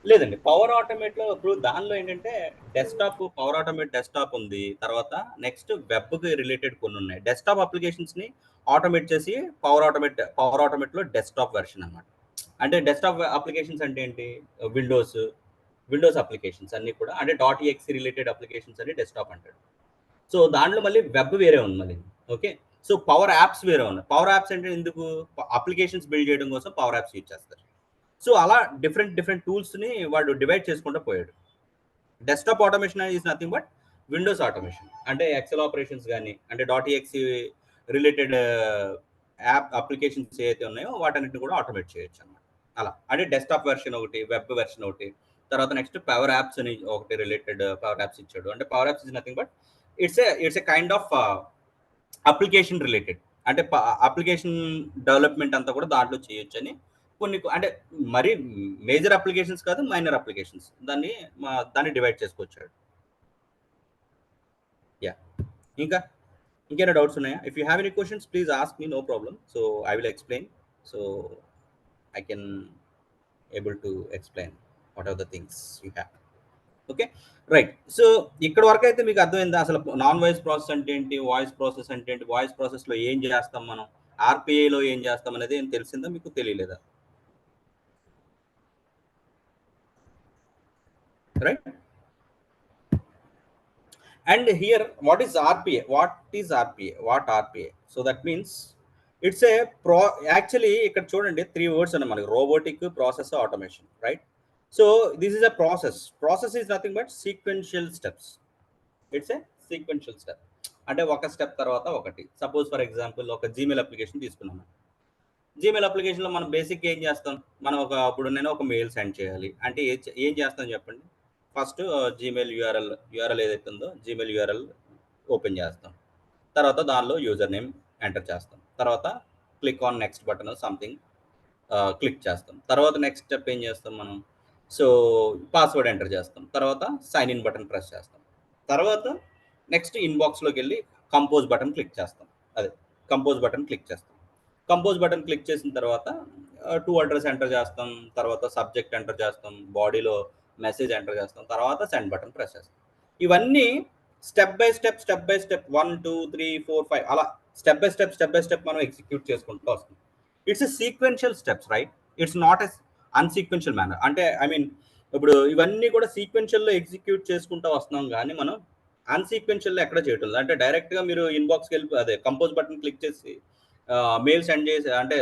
Speaker 1: లేదండి, power ఆటోమేట్లో ఇప్పుడు దానిలో ఏంటంటే desktop, power automate desktop ఉంది, తర్వాత next వెబ్కి related కొన్ని ఉన్నాయి. Desktop అప్లికేషన్స్ని automate చేసి power ఆటోమేట్లో desktop version అన్నమాట. అంటే డెస్క్టాప్ అప్లికేషన్స్ అంటే ఏంటి? విండోస్ అప్లికేషన్స్ అన్నీ కూడా, అంటే .exe రిలేటెడ్ అప్లికేషన్స్ అన్ని డెస్క్టాప్ అంటాడు. సో దాంట్లో మళ్ళీ వెబ్ వేరే ఉంది మళ్ళీ. ఓకే, సో పవర్ యాప్స్ వేరే ఉన్నాయి. పవర్ యాప్స్ అంటే ఎందుకు? అప్లికేషన్స్ బిల్డ్ చేయడం కోసం పవర్ యాప్స్ యూజ్ చేస్తారు. సో అలా డిఫరెంట్ టూల్స్ని వాడు డివైడ్ చేసుకుంటూ పోయాడు. Desktop automation is nothing but Windows automation, అంటే ఎక్సెల్ ఆపరేషన్స్ కానీ, అంటే .exe రిలేటెడ్ యాప్ అప్లికేషన్స్ ఏవైతే ఉన్నాయో వాటన్నిటిని కూడా ఆటోమేట్ చేయొచ్చు అన్నమాట. అలా అంటే డెస్క్టాప్ వెర్షన్ ఒకటి, వెబ్ వెర్షన్ ఒకటి, తర్వాత నెక్స్ట్ పవర్ యాప్స్ అని ఒకటి రిలేటెడ్ పవర్ యాప్స్ ఇచ్చాడు. అంటే power apps is nothing but it's a kind of application related, అంటే అప్లికేషన్ డెవలప్మెంట్ అంతా కూడా దాంట్లో చేయొచ్చు అని కొన్ని, అంటే మరీ మేజర్ అప్లికేషన్స్ కాదు, మైనర్ అప్లికేషన్స్, దాన్ని డివైడ్ చేసుకొచ్చాడు. యా, ఇంకేమైనా డౌట్స్ ఉన్నాయా? If you have any questions please ask me, no problem. So I will explain, so I can able to explain what are the things you have. Okay, right. So ఇక్కడ వరకు అయితే మీకు అర్థమైందా అసలు non voice process అంటే ఏంటి, voice process అంటే ఏంటి, వాయిస్ ప్రాసెస్లో ఏం చేస్తాం మనం, ఆర్పిఐలో ఏం చేస్తాం అనేది ఏం తెలిసిందా, మీకు తెలియలేదా? Right? And here, what is RPA? What RPA? So that means it's a actually ఇక్కడ చూడండి 3 words అన్న మనకి, robotic, process, automation, right? So this is a process is nothing but sequential steps. It's a sequential step, అంటే ఒక step తర్వాత ఒకటి. Suppose for example ఒక Gmail application తీసుకున్నాము. జీమెయిల్ అప్లికేషన్లో మనం బేసిక్ ఏం చేస్తాం, మనం ఇప్పుడు నేను ఒక మెయిల్ సెండ్ చేయాలి అంటే ఏం చేస్తాం చెప్పండి? ఫస్ట్ జీమెయిల్ యూఆర్ఎల్ ఏదైతే ఉందో జీమెయిల్ యూఆర్ఎల్ ఓపెన్ చేస్తాం, తర్వాత దానిలో యూజర్ నేమ్ ఎంటర్ చేస్తాం, తర్వాత click on next button something click చేస్తాం, తర్వాత నెక్స్ట్ స్టెప్ ఏం చేస్తాం మనం? సో పాస్వర్డ్ ఎంటర్ చేస్తాం, తర్వాత సైన్ ఇన్ బటన్ ప్రెస్ చేస్తాం, తర్వాత నెక్స్ట్ ఇన్బాక్స్లోకి వెళ్ళి కంపోజ్ బటన్ క్లిక్ చేస్తాం. కంపోజ్ బటన్ క్లిక్ చేసిన తర్వాత టు అడ్రస్ ఎంటర్ చేస్తాం, తర్వాత సబ్జెక్ట్ ఎంటర్ చేస్తాం, బాడీలో మెసేజ్ ఎంటర్ చేస్తాం, తర్వాత సెండ్ బటన్ ప్రెస్ చేస్తాం. ఇవన్నీ స్టెప్ బై స్టెప్ 1 2 3 4 5 అలా స్టెప్ బై స్టెప్ మనం ఎగ్జిక్యూట్ చేసుకుంటూ వస్తాం. It's a sequential steps, right? It's not a unsequential manner. అంటే ఐ మీన్ ఇప్పుడు ఇవన్నీ కూడా సీక్వెన్షియల్లో ఎగ్జిక్యూట్ చేసుకుంటూ వస్తున్నాం, కానీ మనం అన్సీక్వెన్షియల్లో ఎక్కడ చేయటం లేదు. అంటే డైరెక్ట్గా మీరు ఇన్బాక్స్కి వెళ్ళి కంపోజ్ బటన్ క్లిక్ చేసి మెయిల్ సెండ్ చేసి అంటే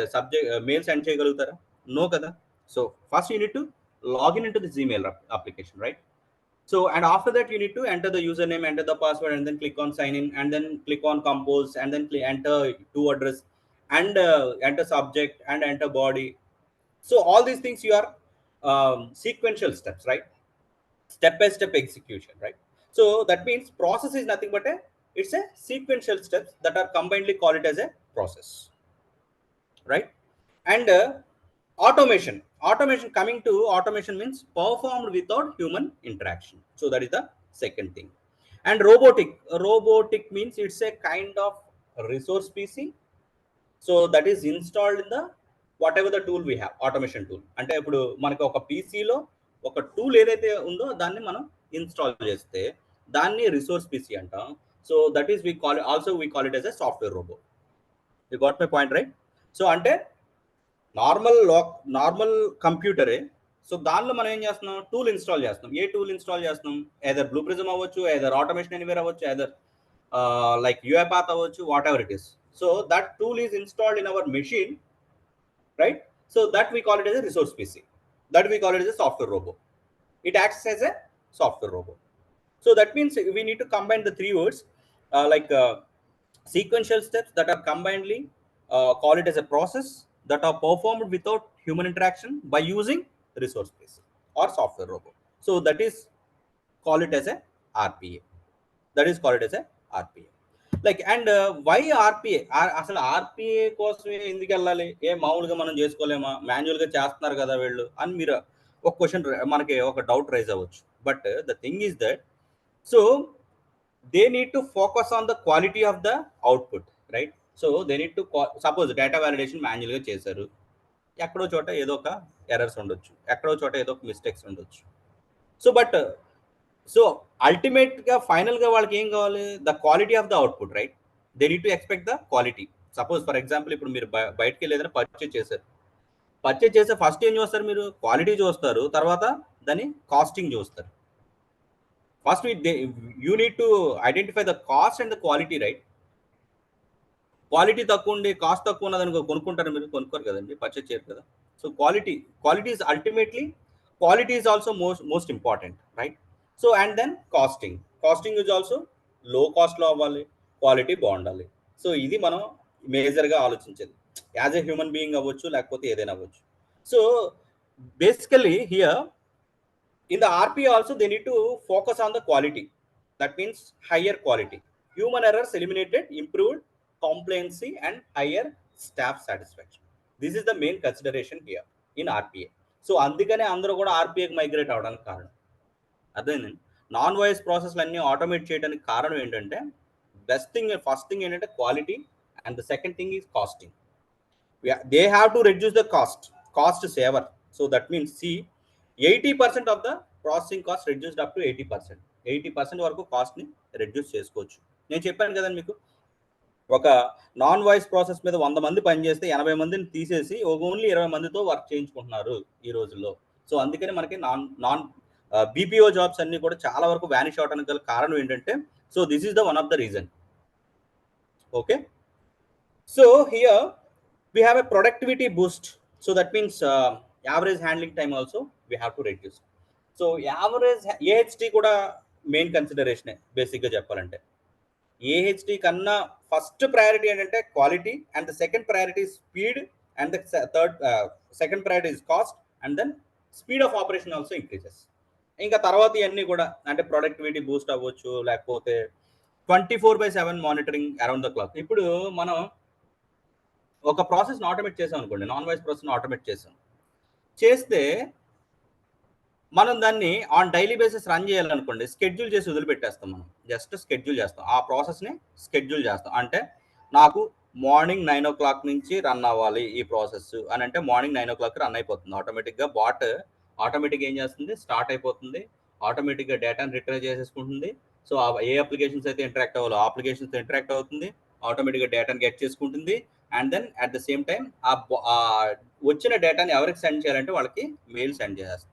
Speaker 1: మెయిల్ సెండ్ చేయగలుగుతారా? నో కదా. So first you need to log in into the Gmail application, right? So and after that you need to enter the username, enter the password, and then click on sign in, and then click on compose, and then enter to address, and enter subject, and enter body. So all these things you are sequential steps, right? Step by step execution, right? So that means process is nothing but it's a sequential steps that are combinedly called it as a process, right? And automation, coming to automation means performed without human interaction. So that is the second thing. And robotic means it's a kind of resource PC, so that is installed in the whatever the tool we have, automation tool. అంటే ఇప్పుడు మనకి ఒక పీసీలో ఒక tool ఏదైతే ఉందో దాన్ని మనం install చేస్తే దాన్ని రిసోర్స్ పీసీ అంటాం. So that is we call it as a software robot. You got my point, right? So అంటే నార్మల్ కంప్యూటరే. సో దానిలో మనం ఏం చేస్తున్నాం? టూల్ ఇన్స్టాల్ చేస్తున్నాం. ఏ టూల్ ఇన్స్టాల్ చేస్తున్నాం? ఎదర్ బ్లూ ప్రిజమ్ అవ్వచ్చు, ఎదర్ ఆటోమేషన్ ఎనీవేర్ అవ్వచ్చు, ఎదర్ లైక్ UiPath అవ్వచ్చు, what ever it is. So that tool is installed in our machine, right? So that we call it as a resource PC. That we call it as a software robot. It acts as a software robot. So that means we need to combine the 3 words sequential steps that are combinedly call it as a process, that are performed without human interaction by using resource based or software robot. So that is call it as a RPA. That is called as a RPA. Like and why RPA అసలు RPA కోసమే ఎందుకు వెళ్ళాలి, మామూలుగా మనం చేసుకోలేమా, మాన్యువల్గా చేస్తున్నారు కదా వీళ్ళు అని మీరు ఒక క్వశ్చన్ మనకి ఒక డౌట్ రైజ్ అవ్వచ్చు. But the thing is that so they need to focus on the quality of the output, right? So they need to suppose data validation మాన్యువల్గా చేశారు, ఎక్కడో చోట ఏదో ఒక ఎర్రర్స్ ఉండొచ్చు, ఎక్కడో చోట ఏదో ఒక మిస్టేక్స్ ఉండొచ్చు. సో బట్ సో అల్టిమేట్గా ఫైనల్గా వాళ్ళకి ఏం కావాలి, the quality of the output, right? They need to expect the quality. Suppose for example ఇప్పుడు మీరు బయటకి వెళ్ళి ఏదైనా పర్చేజ్ చేస్తే ఫస్ట్ ఏం చూస్తారు, మీరు క్వాలిటీ చూస్తారు, తర్వాత దాన్ని కాస్టింగ్ చూస్తారు. First you need to identify the cost and the quality, right? Quality తక్కువ ఉండి కాస్ట్ తక్కువ ఉన్నదని కొనుక్కుంటారు మీరు? కొనుక్కోరు కదండి, పర్చేజ్ చేయరు కదా. So quality is ultimately quality is also most important, right? So and then costing is also low కాస్ట్లో అవ్వాలి, క్వాలిటీ బాగుండాలి. సో ఇది మనం మేజర్గా ఆలోచించేది యాజ్ ఎ హ్యూమన్ బీయింగ్ అవ్వచ్చు, లేకపోతే ఏదైనా అవ్వచ్చు. So basically here in the RPA also they need to focus on the quality. That means higher quality, human errors eliminated, improved compliancy and higher staff satisfaction. This is the main consideration here in RPA. So అందుకనే అందరూ కూడా ఆర్పిఏకి migrate అవడానికి కారణం అదేనండి. Non voice ప్రాసెస్లు అన్నీ automate చేయడానికి కారణం ఏంటంటే ఫస్ట్ థింగ్ ఏంటంటే quality, and the second thing is costing. They have to reduce the cost saver. So that means 80% of the processing cost reduced up to 80%. 80% వరకు కాస్ట్ని రెడ్యూస్ చేసుకోవచ్చు. నేను చెప్పాను కదండి మీకు, ఒక నాన్ వాయిస్ ప్రాసెస్ మీద 100 మంది పనిచేస్తే 80 మందిని తీసేసి ఓన్లీ 20 మందితో వర్క్ చేయించుకుంటున్నారు ఈ రోజుల్లో. సో అందుకని మనకి నాన్ బీపీఓ జాబ్స్ అన్ని కూడా చాలా వరకు వ్యానిష్ అవడానికి గల కారణం ఏంటంటే, so this is the one of the reason. Okay, so here we have a productivity boost. So that means average handling time also we have to reduce. So average AHT కూడా main కన్సిడరేషనే బేసిక్గా చెప్పాలంటే. AHT కన్నా first priority ఏంటంటే quality, and the second priority speed, and the second priority is cost, and then speed of operation also increases. ఇంకా తర్వాత ఇవన్నీ కూడా అంటే ప్రొడక్టివిటీ బూస్ట్ అవ్వచ్చు, లేకపోతే 24/7 మానిటరింగ్ అరౌండ్ ద క్లాక్. ఇప్పుడు మనం ఒక ప్రాసెస్ని ఆటోమేట్ చేసాం అనుకోండి, నాన్ వాయిస్ ప్రాసెస్ని ఆటోమేట్ చేస్తే మనం దాన్ని ఆన్ డైలీ బేసిస్ రన్ చేయాలనుకోండి, స్కెడ్యూల్ చేసి వదిలిపెట్టేస్తాం. మనం జస్ట్ స్కెడ్యూల్ చేస్తాం, ఆ ప్రాసెస్ని స్కెడ్యూల్ చేస్తాం. అంటే నాకు మార్నింగ్ 9 o'clock నుంచి రన్ అవ్వాలి ఈ ప్రాసెస్ అని అంటే మార్నింగ్ 9 o'clock రన్ అయిపోతుంది ఆటోమేటిక్గా. బాట్ ఆటోమేటిక్గా ఏం చేస్తుంది, స్టార్ట్ అయిపోతుంది, ఆటోమేటిక్గా డేటాను రిట్రీవ్ చేసేసుకుంటుంది. సో ఏ అప్లికేషన్స్ అయితే ఇంటరాక్ట్ అవ్వాలో ఆ అప్లికేషన్స్తో ఇంటరాక్ట్ అవుతుంది, ఆటోమేటిక్గా డేటాను గెట్ చేసుకుంటుంది. And then at the same time ఆ వచ్చిన డేటాని ఎవరికి సెండ్ చేయాలంటే వాళ్ళకి మెయిల్ సెండ్ చేసేస్తుంది.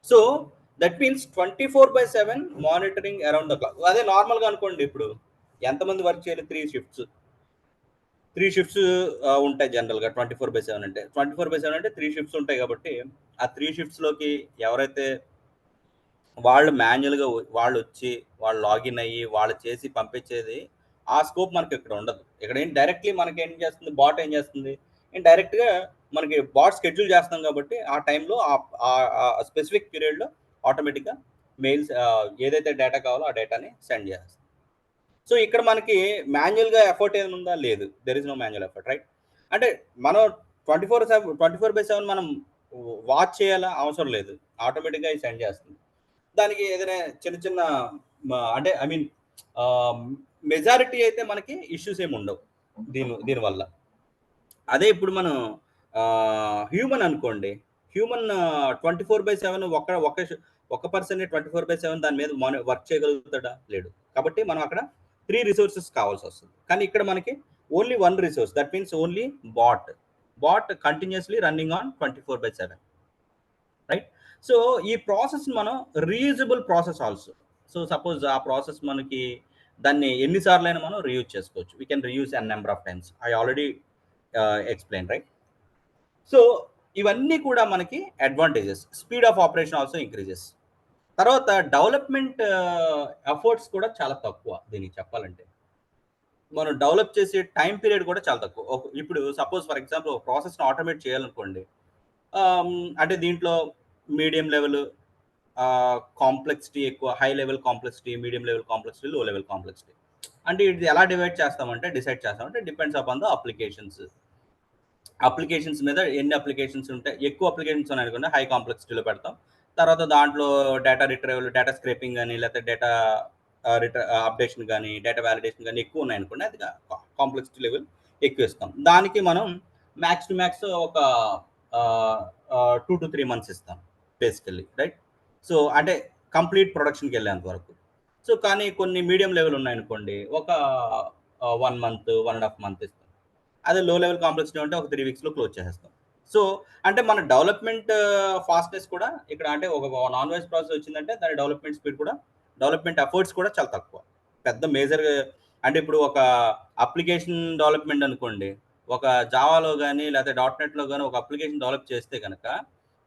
Speaker 1: So that means 24/7 monitoring around the clock. అదే నార్మల్గా అనుకోండి, ఇప్పుడు ఎంతమంది వర్క్ చేయాలి, 3 షిఫ్ట్స్ ఉంటాయి జనరల్గా. 24/7 అంటే 24/7 అంటే 3 షిఫ్ట్స్ ఉంటాయి. కాబట్టి ఆ 3 షిఫ్ట్స్లోకి ఎవరైతే వాళ్ళు మాన్యువల్గా వాళ్ళు వచ్చి వాళ్ళు లాగిన్ అయ్యి వాళ్ళు చేసి పంపించేది, ఆ స్కోప్ మనకి ఇక్కడ ఉండదు. ఇక్కడ ఏం డైరెక్ట్లీ మనకి ఏం చేస్తుంది, బాట్ ఏం చేస్తుంది, డైరెక్ట్గా మనకి బాట్ షెడ్యూల్ చేస్తాం కాబట్టి ఆ టైంలో ఆ స్పెసిఫిక్ పీరియడ్లో ఆటోమేటిక్గా మెయిల్స్ ఏదైతే డేటా కావాలో ఆ డేటాని సెండ్ చేస్తాం. సో ఇక్కడ మనకి మాన్యువల్గా ఎఫర్ట్ ఏమైనా ఉందా, లేదు, there is no manual effort, right? అంటే మనం 24/7 మనం వాచ్ చేయాలా అవసరం లేదు, ఆటోమేటిక్గా ఇది సెండ్ చేస్తుంది. దానికి ఏదైనా చిన్న అంటే ఐ మీన్ మెజారిటీ అయితే మనకి ఇష్యూస్ ఏమి ఉండవు దీనివల్ల. అదే ఇప్పుడు మనం హ్యూమన్ అనుకోండి, హ్యూమన్ 24/7 ఒక పర్సన్ 24/7 దాని మీద వర్క్ చేయగలుగుతాడా, లేడు. కాబట్టి మనం అక్కడ 3 రిసోర్సెస్ కావాల్సి వస్తుంది. కానీ ఇక్కడ మనకి only 1 resource, that means only bot continuously running on 24/7, right? So ఈ ప్రాసెస్ మనం reusable process also. So suppose ఆ ప్రాసెస్ మనకి దాన్ని ఎన్నిసార్లు అయినా మనం రీయూజ్ చేసుకోవచ్చు. We can reuse N number of times. I already explain, right? So ఇవన్నీ కూడా మనకి advantages. Speed of operation also increases. తర్వాత డెవలప్మెంట్ ఎఫర్ట్స్ కూడా చాలా తక్కువ దీనికి చెప్పాలంటే. మనం డెవలప్ చేసే టైం పీరియడ్ కూడా చాలా తక్కువ. ఇప్పుడు సపోజ్ ఫర్ ఎగ్జాంపుల్ ఒక ప్రాసెస్ని ఆటోమేట్ చేయాలనుకోండి, అంటే దీంట్లో మీడియం లెవెల్ కాంప్లెక్సిటీ ఎక్కువ, high level complexity, medium level complexity, లో లెవెల్ కాంప్లెక్సిటీ. అంటే ఇది ఎలా డిసైడ్ చేస్తామంటే డిపెండ్స్ అపాన్ ద అప్లికేషన్స్ మీద ఎన్ని అప్లికేషన్స్ ఉంటాయి. ఎక్కువ అప్లికేషన్స్ ఉన్నాయనుకోండి హై కాంప్లెక్సిటీలో పెడతాం. తర్వాత దాంట్లో డేటా రిట్రైవల్, డేటా స్క్రేపింగ్ కానీ, లేకపోతే డేటా అప్డేషన్ కానీ, డేటా వ్యాలిడేషన్ కానీ ఎక్కువ ఉన్నాయనుకోండి అది కాంప్లెక్సిటీ లెవెల్ ఎక్కువ ఇస్తాం. దానికి మనం మ్యాక్స్ టు మ్యాక్స్ ఒక 2 to 3 months ఇస్తాం బేసికల్లీ, రైట్? సో అంటే కంప్లీట్ ప్రొడక్షన్కి వెళ్ళేంత వరకు. సో కానీ కొన్ని మీడియం లెవెల్ ఉన్నాయనుకోండి ఒక 1 month, 1.5 months ఇస్తాం. అదే లో లెవెల్ కాంప్లెక్సిటీ ఉంటే ఒక 3 weeksలో క్లోజ్ చేసేస్తాం. సో అంటే మన డెవలప్మెంట్ ఫాస్ట్నెస్ కూడా ఇక్కడ, అంటే ఒక నాన్ వాయిస్ ప్రాసెస్ వచ్చిందంటే దాని డెవలప్మెంట్ స్పీడ్ కూడా, డెవలప్మెంట్ ఎఫర్ట్స్ కూడా చాలా తక్కువ. పెద్ద మేజర్ అంటే ఇప్పుడు ఒక అప్లికేషన్ డెవలప్మెంట్ అనుకోండి, ఒక జావాలో కానీ లేకపోతే .NETలో కానీ ఒక అప్లికేషన్ డెవలప్ చేస్తే కనుక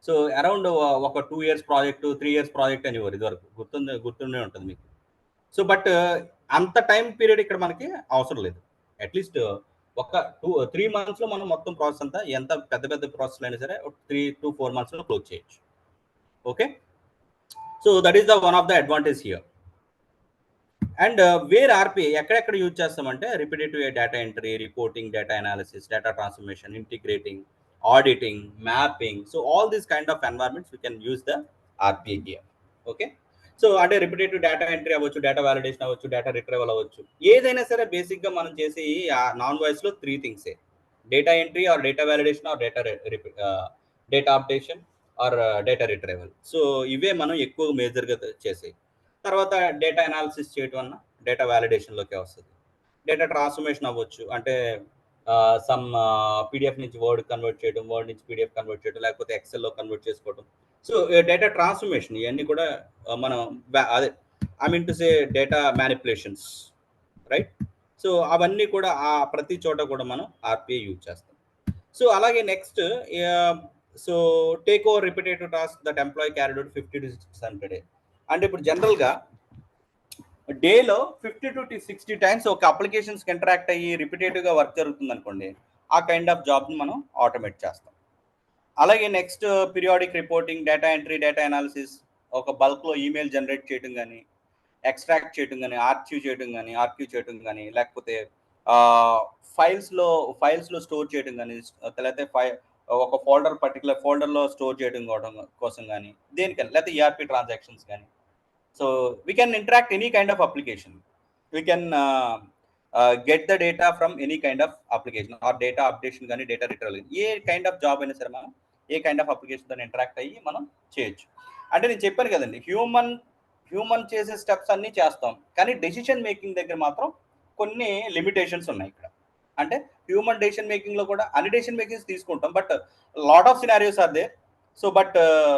Speaker 1: సో అరౌండ్ ఒక 2 years ప్రాజెక్ట్, 3 years ప్రాజెక్ట్ అనేవారు ఇదివరకు. గుర్తుండే ఉంటుంది మీకు. సో బట్ అంత టైం పీరియడ్ ఇక్కడ మనకి అవసరం లేదు. అట్లీస్ట్ ఒక 3 monthsలో మనం మొత్తం ప్రాసెస్ అంతా, ఎంత పెద్ద పెద్ద ప్రాసెస్లు అయినా సరే 3 to 4 monthsలో క్లోజ్ చేయొచ్చు. Okay, so that is the one of the advantage here. And where RPA ఎక్కడెక్కడ యూజ్ చేస్తామంటే repetitive data entry, reporting, data analysis, data transformation, integrating, auditing, mapping. So all these kind of environments we can use the RPA here. Okay, so అంటే repetitive data entry అవ్వచ్చు, data validation అవ్వచ్చు, data retrieval అవ్వచ్చు. ఏదైనా సరే బేసిక్గా మనం చేసి non వాయిస్లో 3 things: data entry or data validation or data updation or data retrieval. So ఇవే మనం ఎక్కువ మేజర్గా చేసేవి. తర్వాత డేటా అనాలిసిస్ చేయటం వల్ల డేటా వ్యాలిడేషన్లోకి వస్తుంది. డేటా ట్రాన్స్ఫర్మేషన్ అవ్వచ్చు, అంటే సమ్ పీడిఎఫ్ నుంచి వర్డ్ కన్వర్ట్ చేయడం, వర్డ్ నుంచి పీడిఎఫ్ కన్వర్ట్ చేయడం, లేకపోతే ఎక్సెల్లో కన్వర్ట్ చేసుకోవడం. సో డేటా ట్రాన్స్ఫర్మేషన్ ఇవన్నీ కూడా మనం అదే I mean to say data manipulations, right? So అవన్నీ కూడా ప్రతి చోట కూడా మనం ఆర్పిఐ యూజ్ చేస్తాం. సో అలాగే next, so take over repetitive task that employee carried out 50 to 60 times per day. అంటే ఇప్పుడు జనరల్గా డేలో 50 to 60 times ఒక అప్లికేషన్స్కి ఇంటరాక్ట్ అయ్యి రిపిటేటివ్గా వర్క్ జరుగుతుంది అనుకోండి, ఆ కైండ్ ఆఫ్ జాబ్ని మనం ఆటోమేట్ చేస్తాం. అలాగే next periodic reporting, data entry, data analysis, ఒక బల్క్లో ఈమెయిల్ జనరేట్ చేయడం కానీ, ఎక్స్ట్రాక్ట్ చేయడం కానీ, ఆర్క్యూ చేయడం కానీ, లేకపోతే ఫైల్స్లో స్టోర్ చేయడం కానీ, లేకపోతే ఒక పర్టికులర్ ఫోల్డర్లో స్టోర్ చేయడం కోసం కానీ, దేనికని, లేకపోతే ఈఆర్పి ట్రాన్సాక్షన్స్ కానీ. So we can interact any kind of application. We can get the data from any kind of application or data updation కానీ, డేటా రిట్రైవల్ కానీ, ఏ కైండ్ ఆఫ్ జాబ్ అయినా సరే మనం ఏ కైండ్ ఆఫ్ అప్లికేషన్ దాన్ని interact అయ్యి మనం చేయొచ్చు. అంటే నేను చెప్పాను కదండి, హ్యూమన్ చేసే స్టెప్స్ అన్నీ చేస్తాం, కానీ డెసిషన్ మేకింగ్ దగ్గర మాత్రం కొన్ని లిమిటేషన్స్ ఉన్నాయి ఇక్కడ. అంటే హ్యూమన్ డెసిషన్ మేకింగ్లో కూడా అన్ని డెసిషన్ మేకింగ్స్ తీసుకుంటాం, but lot of scenarios are there. So but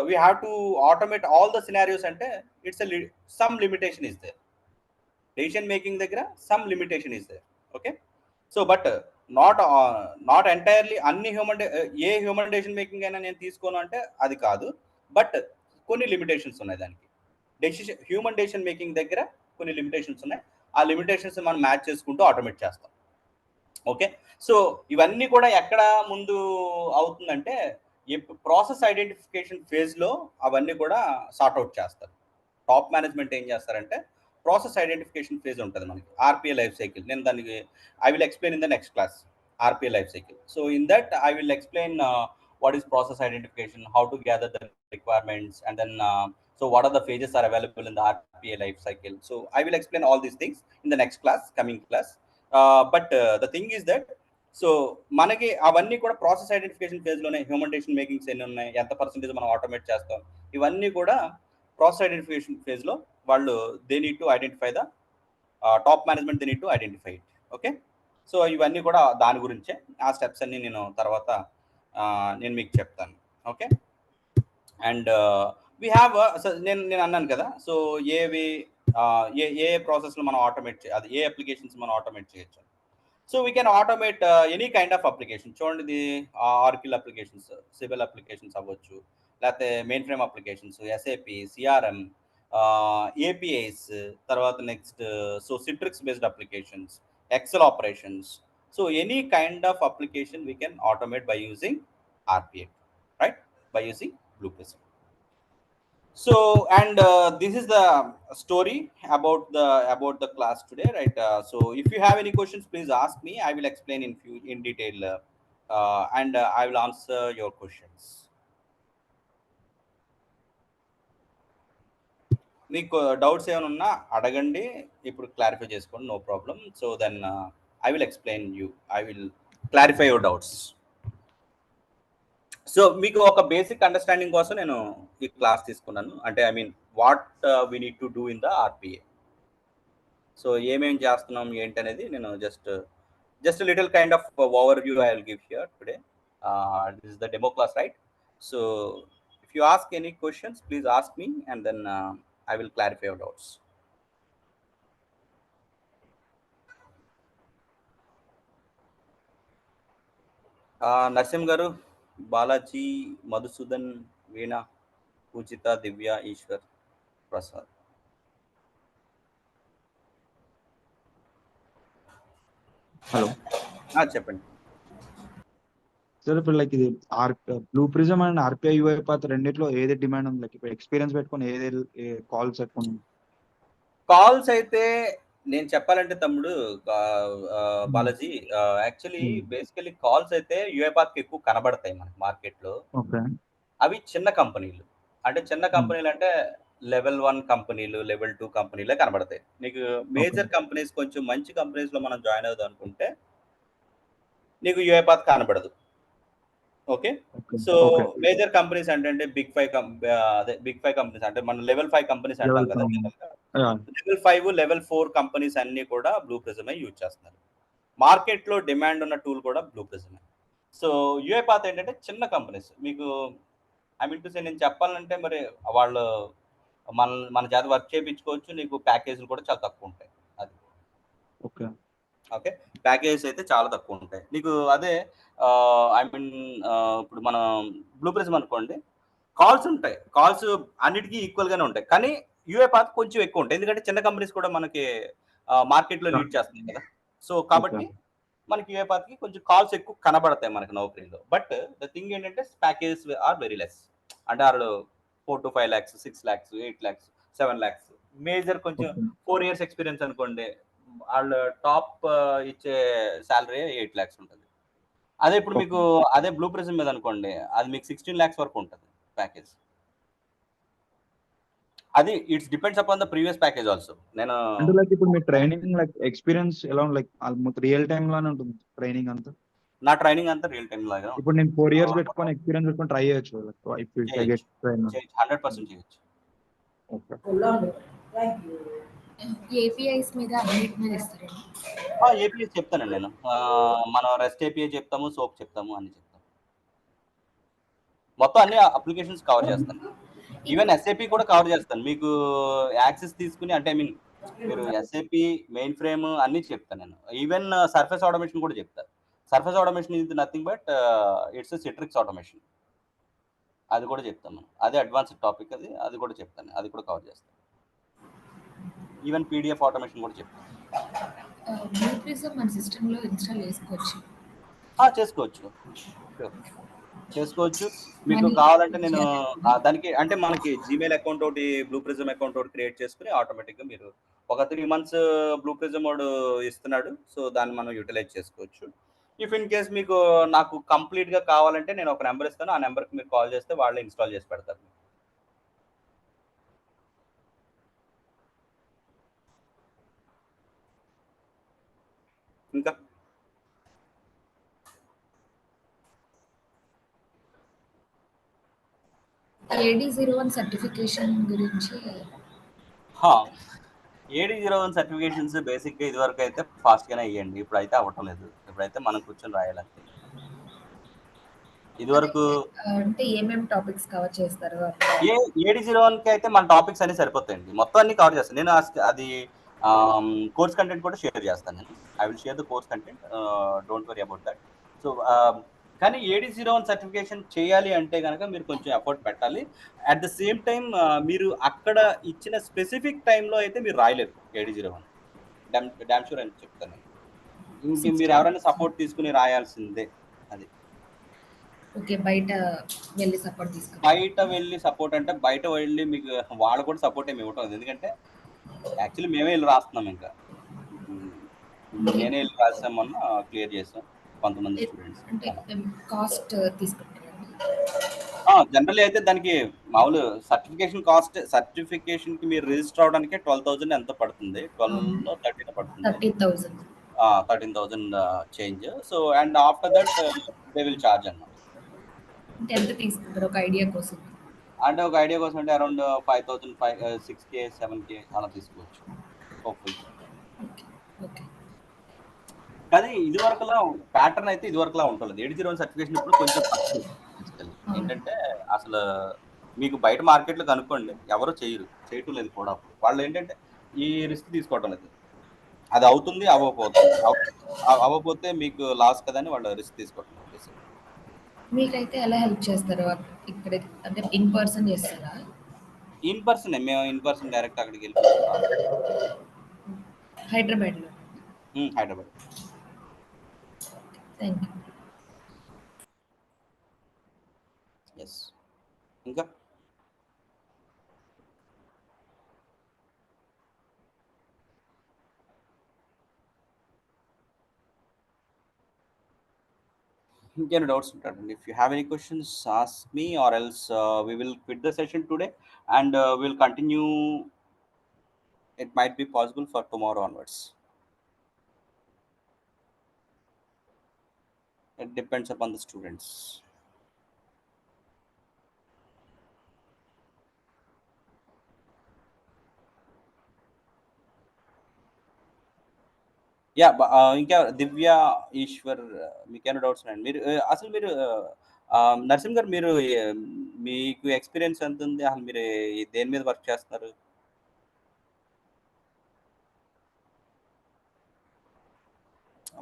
Speaker 1: we have to automate all the scenarios. అంటే it's some limitation is there. Decision making దగ్గర some limitation is there. Okay, so but not entirely అన్ని ఏ human decision making అయినా నేను తీసుకోను అంటే అది కాదు, బట్ కొన్ని లిమిటేషన్స్ ఉన్నాయి దానికి. హ్యూమన్ డెసిషన్ మేకింగ్ దగ్గర కొన్ని లిమిటేషన్స్ ఉన్నాయి. ఆ లిమిటేషన్స్ మనం మ్యాచ్ చేసుకుంటూ ఆటోమేట్ చేస్తాం. ఓకే, సో ఇవన్నీ కూడా ఎక్కడ ముందు అవుతుందంటే ప్రాసెస్ ఐడెంటిఫికేషన్ ఫేజ్లో అవన్నీ కూడా సార్ట్అవుట్ చేస్తారు. టాప్ మేనేజ్మెంట్ ఏం చేస్తారంటే ప్రాసెస్ ఐడెంటిఫికేషన్ ఫేజ్ ఉంటుంది మనకి, ఆర్పిఐ లైఫ్ సైకిల్. నేను దానికి I will explain in the next class, RPI life cycle. So in that I will explain what is process identification, how to gather the requirements, and then so what are the phases are available in the RPA life cycle. So I will explain all these things in the next class, coming class. But the thing is that so మనకి అవన్నీ కూడా process identification ఫేజ్లోనే human decision makings ఎన్ని ఉన్నాయి, ఎంత percentage మనం automate చేస్తాం, ఇవన్నీ కూడా ప్రాసెస్ ఐడెంటిఫికేషన్ ఫేజ్లో వాళ్ళు they need to identify the top management, they need to identify it. Okay, so ఇవన్నీ కూడా దాని గురించే. ఆ స్టెప్స్ అన్ని నేను తర్వాత నేను మీకు చెప్తాను. ఓకే, అండ్ వీ హ్యావ్ నేను అన్నాను కదా, సో ఏ ప్రాసెస్లో మనం ఆటోమేట్ అది ఏ అప్లికేషన్స్ మనం ఆటోమేట్ చేయొచ్చు. So we can automate any kind of application. చూడండి, ఇది ఆర్కిల్ అప్లికేషన్స్, సివిల్ అప్లికేషన్స్ అవ్వచ్చు, లేకపోతే mainframe applications, SAP, CRM, APIs, తర్వాత next so Citrix based applications, Excel operations. So any kind of application we can automate by using RPA, right? By using Blue Prism. So, and this is the story about the class today, right? So if you have any questions, please ask me. I will explain in detail, and I will answer your questions. మీకు doubts ఏమైనా ఉన్నా అడగండి, ఇప్పుడు clarify చేసుకోండి, no problem. So then I will explain you, I will clarify your doubts. So మీకు ఒక basic understanding కోసం నేను ఈ క్లాస్ తీసుకున్నాను. అంటే I mean what we need to do in the RPA. So ఏమేమి చేస్తున్నాం ఏంటి అనేది నేను just little kind of overview I will give here today. This is the demo class, right? So if you ask any questions, please ask me and then I will clarify your doubts. Narsim garu, Balaji, Madhusudan, Veena, Pujita, Divya, Ishwar, Prasad.
Speaker 3: Hello
Speaker 1: చెప్పండి
Speaker 3: sir. ఇప్పుడు like ఇది blue Prism and RPI UI path రెండిట్లో ఏది demand ఉంది? Like ఇప్పుడు experience పెట్టుకొని ఏది calls ఎక్కువ?
Speaker 1: కాల్స్ అయితే నేను చెప్పాలంటే తమ్ముడు బాలాజీ, యాక్చువల్లీ బేసికలీ కాల్స్ అయితే యూఐపాత్ ఎక్కువ కనబడతాయి మనకి మార్కెట్లో. అవి చిన్న కంపెనీలు, అంటే చిన్న కంపెనీలు అంటే లెవెల్ 1 కంపెనీలు, లెవెల్ 2 కంపెనీలే కనబడతాయి. నీకు మేజర్ కంపెనీస్, కొంచెం మంచి కంపెనీస్ లో మనం జాయిన్ అవుదాం అనుకుంటే నీకు యూఐపాత్ కనబడదు. ఓకే, సో మేజర్ కంపెనీస్ అంటే బిగ్ 5 కంపెనీస్, అంటే మనం లెవెల్ 5 కంపెనీస్ అంటాం కదా. లెవెల్ 5, లెవెల్ 4 కంపెనీస్ అన్ని కూడా బ్లూ ప్రిజమే యూజ్ చేస్తున్నారు. మార్కెట్ లో డిమాండ్ ఉన్న టూల్ కూడా బ్లూ ప్రిజమే. సో యూఐపాత్ ఏంటంటే చిన్న కంపెనీస్. మీకు ఐ మీన్ టు సే, నేను చెప్పాలంటే మరి వాళ్ళు మన చేత వర్క్ చేయించుకోవచ్చు, నీకు ప్యాకేజీలు కూడా చాలా తక్కువ ఉంటాయి. అది ఓకే, ప్యాకేజెస్ అయితే చాలా తక్కువ ఉంటాయి నీకు. అదే ఐ మీన్ ఇప్పుడు మనం బ్లూ ప్రిజం అనుకోండి, కాల్స్ ఉంటాయి, కాల్స్ అన్నిటికీ ఈక్వల్ గానే ఉంటాయి, కానీ యూఐపాత్ కొంచెం ఎక్కువ ఉంటాయి, ఎందుకంటే చిన్న కంపెనీస్ కూడా మనకి మార్కెట్ లో లీడ్ చేస్తున్నాయి కదా. సో కాబట్టి మనకి యూఐపాత్ కి కొంచెం కాల్స్ ఎక్కువ కనబడతాయి మనకి నౌకరీలో. బట్ ద థింగ్ ఏంటంటే ప్యాకేజెస్ ఆర్ వెరీ లెస్. అంటే వాళ్ళు 4 to 5 lakhs, 6 lakhs, 8 lakhs, 7 lakhs. Major కొంచెం 4 years ఎక్స్పీరియన్స్ అనుకోండి, వాళ్ళు టాప్ ఇచ్చే శాలరీ 8 lakhs ఉంటుంది. అదే ఇప్పుడు మీకు అదే బ్లూ ప్రిజం మీద అనుకోండి, అది మీకు 16 lakhs వరకు ఉంటుంది ప్యాకేజ్. అది it's depends upon the previous package also. నేను
Speaker 3: అంటే లైక్ ఇప్పుడు మీ ట్రైనింగ్ లైక్ ఎక్స్పీరియన్స్ ఎలా ఉంది? లైక్ ఆల్మోస్ట్ రియల్ టైమ్ లానే ఉంటుంది ట్రైనింగ్ అంతా?
Speaker 1: నా ట్రైనింగ్ అంతా రియల్ టైమ్ లాగా.
Speaker 3: ఇప్పుడు నేను 4 years పెట్టుకొని ఎక్స్పీరియన్స్ పెట్టుకొని ట్రై చేయొచ్చు?
Speaker 1: 100% చేయొచ్చు.
Speaker 2: ఏపీఐస్ మీద అప్డేట్ మీద ఇస్తారండి?
Speaker 1: ఏపీఐస్ చెప్తానండి నేను. మనం రెస్ట్ ఏపీఐ చెప్తాము, సోప్ చెప్తాము, అన్ని చెప్తాము. మొత్తం అన్ని అప్లికేషన్స్ కవర్ చేస్తాను. ఈవెన్ ఎస్ఏపీ కూడా కవర్ చేస్తాను. మీకు యాక్సెస్ తీసుకుని, అంటే ఐ మీన్ మీరు ఎస్ఏపీ మెయిన్ ఫ్రేమ్ అన్ని చెప్తాను నేను. ఈవెన్ సర్ఫేస్ ఆటోమేషన్ కూడా చెప్తాను. Surface automation is nothing but it's Citrix automation, అది కూడా చెప్తాను. అదే అడ్వాన్స్డ్ టాపిక్, అది కూడా చెప్తాను, అది కూడా కవర్ చేస్తాను. ఈవెన్ పీడిఎఫ్ ఆటోమేషన్ కూడా చెప్తాను.
Speaker 2: బ్లూ ప్రిజం మన సిస్టంలో ఇన్స్టాల్
Speaker 1: చేసుకోవచ్చు. మీకు కావాలంటే నేను దానికి, అంటే మనకి జీమెయిల్ అకౌంట్ ఒకటి, బ్లూ ప్రిజం అకౌంట్ ఒకటి క్రియేట్ చేసుకుని ఆటోమేటిక్గా మీరు ఒక 3 months బ్లూ ప్రిజం వాడు ఇస్తున్నాడు, సో దాన్ని మనం యూటిలైజ్ చేసుకోవచ్చు. ఇఫ్ ఇన్ కేస్ మీకు నాకు కంప్లీట్గా కావాలంటే నేను ఒక నెంబర్ ఇస్తాను, ఆ నెంబర్కి మీరు కాల్ చేస్తే వాళ్ళే ఇన్స్టాల్ చేసి పెడతారు. ఇంకా
Speaker 2: AD01 సర్టిఫికేషన్ గురించి.
Speaker 1: AD01 సర్టిఫికేషన్స్ బేసిక్గా ఇదివరకు అయితే ఫాస్ట్గానే అయ్యండి, ఇప్పుడైతే అవ్వటం లేదు. ఇప్పుడైతే మనం కూర్చొని రాయాలంటే. ఇదివరకు
Speaker 2: అంటే ఏమేమి టాపిక్స్ కవర్ చేస్తారు?
Speaker 1: AD01కి అయితే మన టాపిక్స్ అన్ని సరిపోతాయండి, మొత్తం అన్ని కవర్ చేస్తాను నేను. అది కోర్స్ కంటెంట్ కూడా షేర్ చేస్తాను నేను. I will share the course content, don't worry about that. So కానీ AD01 సర్టిఫికేషన్ చేయాలి అంటే కనుక మీరు కొంచెం ఎఫర్ట్ పెట్టాలి. అట్ ద సేమ్ టైం మీరు అక్కడ ఇచ్చిన స్పెసిఫిక్ టైంలో అయితే మీరు రాయలేరు AD01, డామ్ షూర్ అని చెప్తాను. ఇంక మీరు ఎవరైనా సపోర్ట్ తీసుకుని రాయాల్సిందే. అది
Speaker 2: ఓకే. బయట వెళ్లి సపోర్ట్ తీసుకోవాలి.
Speaker 1: బయట వెళ్ళి సపోర్ట్ అంటే బయట వెళ్ళి మీకు వాళ్ళు కూడా సపోర్ట్ ఏమి ఇవ్వటం లేదు. ఎందుకంటే యాక్చువల్లీ మేమే వెళ్ళి రాస్తున్నాం ఇంకా. నేనే వెళ్ళి రాసాం, మొన్న క్లియర్ చేసాం కొంతమంది స్టూడెంట్స్.
Speaker 2: అంటే కాస్ట్ తీసుకుంటారండి?
Speaker 1: జనరల్లీ అయితే దానికి మామూలు సర్టిఫికేషన్కి మీరు రిజిస్టర్ అవడానికి 12,000 ఎంతో పడుతుంది. 12 13 పడుతుంది.
Speaker 2: 30,000.
Speaker 1: 13,000 change. So and after that they will charge అన్నమాట.
Speaker 2: అంటే ఎంత తీసుకుంటారు ఒక ఐడియా కోసం?
Speaker 1: అంటే ఒక ఐడియా కోసం అంటే అరౌండ్ 5,000, 6K 7K అలా తీసుకోవచ్చు హోప్ఫుల్.
Speaker 2: ఓకే.
Speaker 1: కానీ ఇది వరకులా ప్యాటర్న్ అయితే ఇది వరకులా ఉంటుంది. 801 సర్టిఫికేషన్ ఇప్పుడు కొంచెం తక్కువ. ఏంటంటే అసలు మీకు బయట మార్కెట్లో కనుక్కోండి, ఎవరు చేయటం లేదు కూడా. వాళ్ళు ఏంటంటే ఈ రిస్క్ తీసుకోవటం లేదు. అది అవుతుంది, అవ్వకపోతే మీకు లాస్ కదా అని వాళ్ళు రిస్క్ తీసుకోవటం లేదు.
Speaker 2: మీకైతే ఎలా హెల్ప్ చేస్తారు ఇక్కడ? అంటే ఇన్ పర్సన్ చేస్తారా?
Speaker 1: ఇన్ పర్సన్ మేము ఇన్ పర్సన్ డైరెక్ట్ అక్కడికి వెళ్ళి
Speaker 2: హైదరాబాద్లో?
Speaker 1: హైదరాబాద్.
Speaker 2: Thank you.
Speaker 1: ఎస్. ఇంకా ఇంకేమైనా డౌట్స్ ఉంటాయండి? If you have any questions ask me, or else we will quit the session today and we'll continue. It might be possible for tomorrow onwards. It depends upon the students. Yeah ఇంకా దివ్య, ఈశ్వర్, మీకేమైనా doubts ఉన్నాయండి? మీరు అసలు మీరు నరసింహ్ గారు, మీరు మీకు experience ఎంత ఉంది? అసలు మీరు దేని మీద వర్క్ చేస్తున్నారు?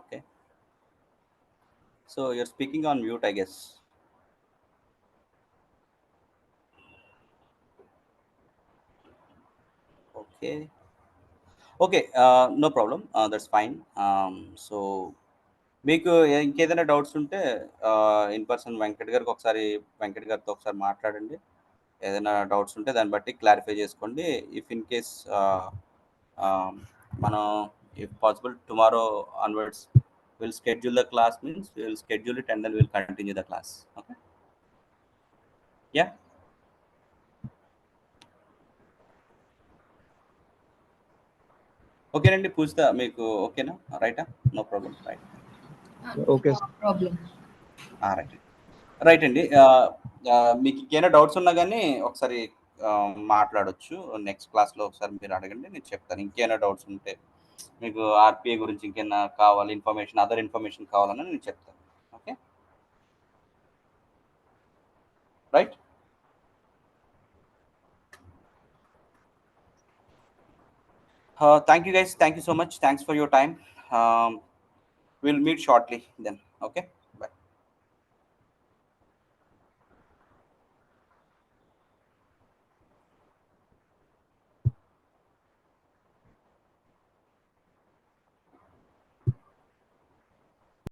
Speaker 1: Okay, so you're speaking on mute, I guess. Okay, no problem, that's fine. So మీకు ఇంకేదైనా డౌట్స్ ఉంటే ఇన్ పర్సన్ వెంకట్ గారితో ఒకసారి మాట్లాడండి. ఏదైనా డౌట్స్ ఉంటే దాన్ని బట్టి క్లారిఫై చేసుకోండి. ఇఫ్ ఇన్ కేస్ మనం if possible tomorrow onwards will schedule the class, means will schedule it and then will continue the class. Okay, yeah. ఓకేనండి, పూజిత మీకు ఓకేనా? రైటా? No problem, right?
Speaker 3: Okay
Speaker 2: problem.
Speaker 1: Right అండి. మీకు ఇంకేమైనా డౌట్స్ ఉన్నా కానీ ఒకసారి మాట్లాడొచ్చు. నెక్స్ట్ క్లాస్లో ఒకసారి మీరు అడగండి, నేను చెప్తాను. ఇంకేమైనా డౌట్స్ ఉంటే మీకు ఆర్పిఐ గురించి ఇంకేమైనా కావాలి, ఇన్ఫర్మేషన్, అదర్ ఇన్ఫర్మేషన్ కావాలని నేను చెప్తాను. Okay, right? Thank you guys, thank you so much, thanks for your time. We'll meet shortly then. Okay.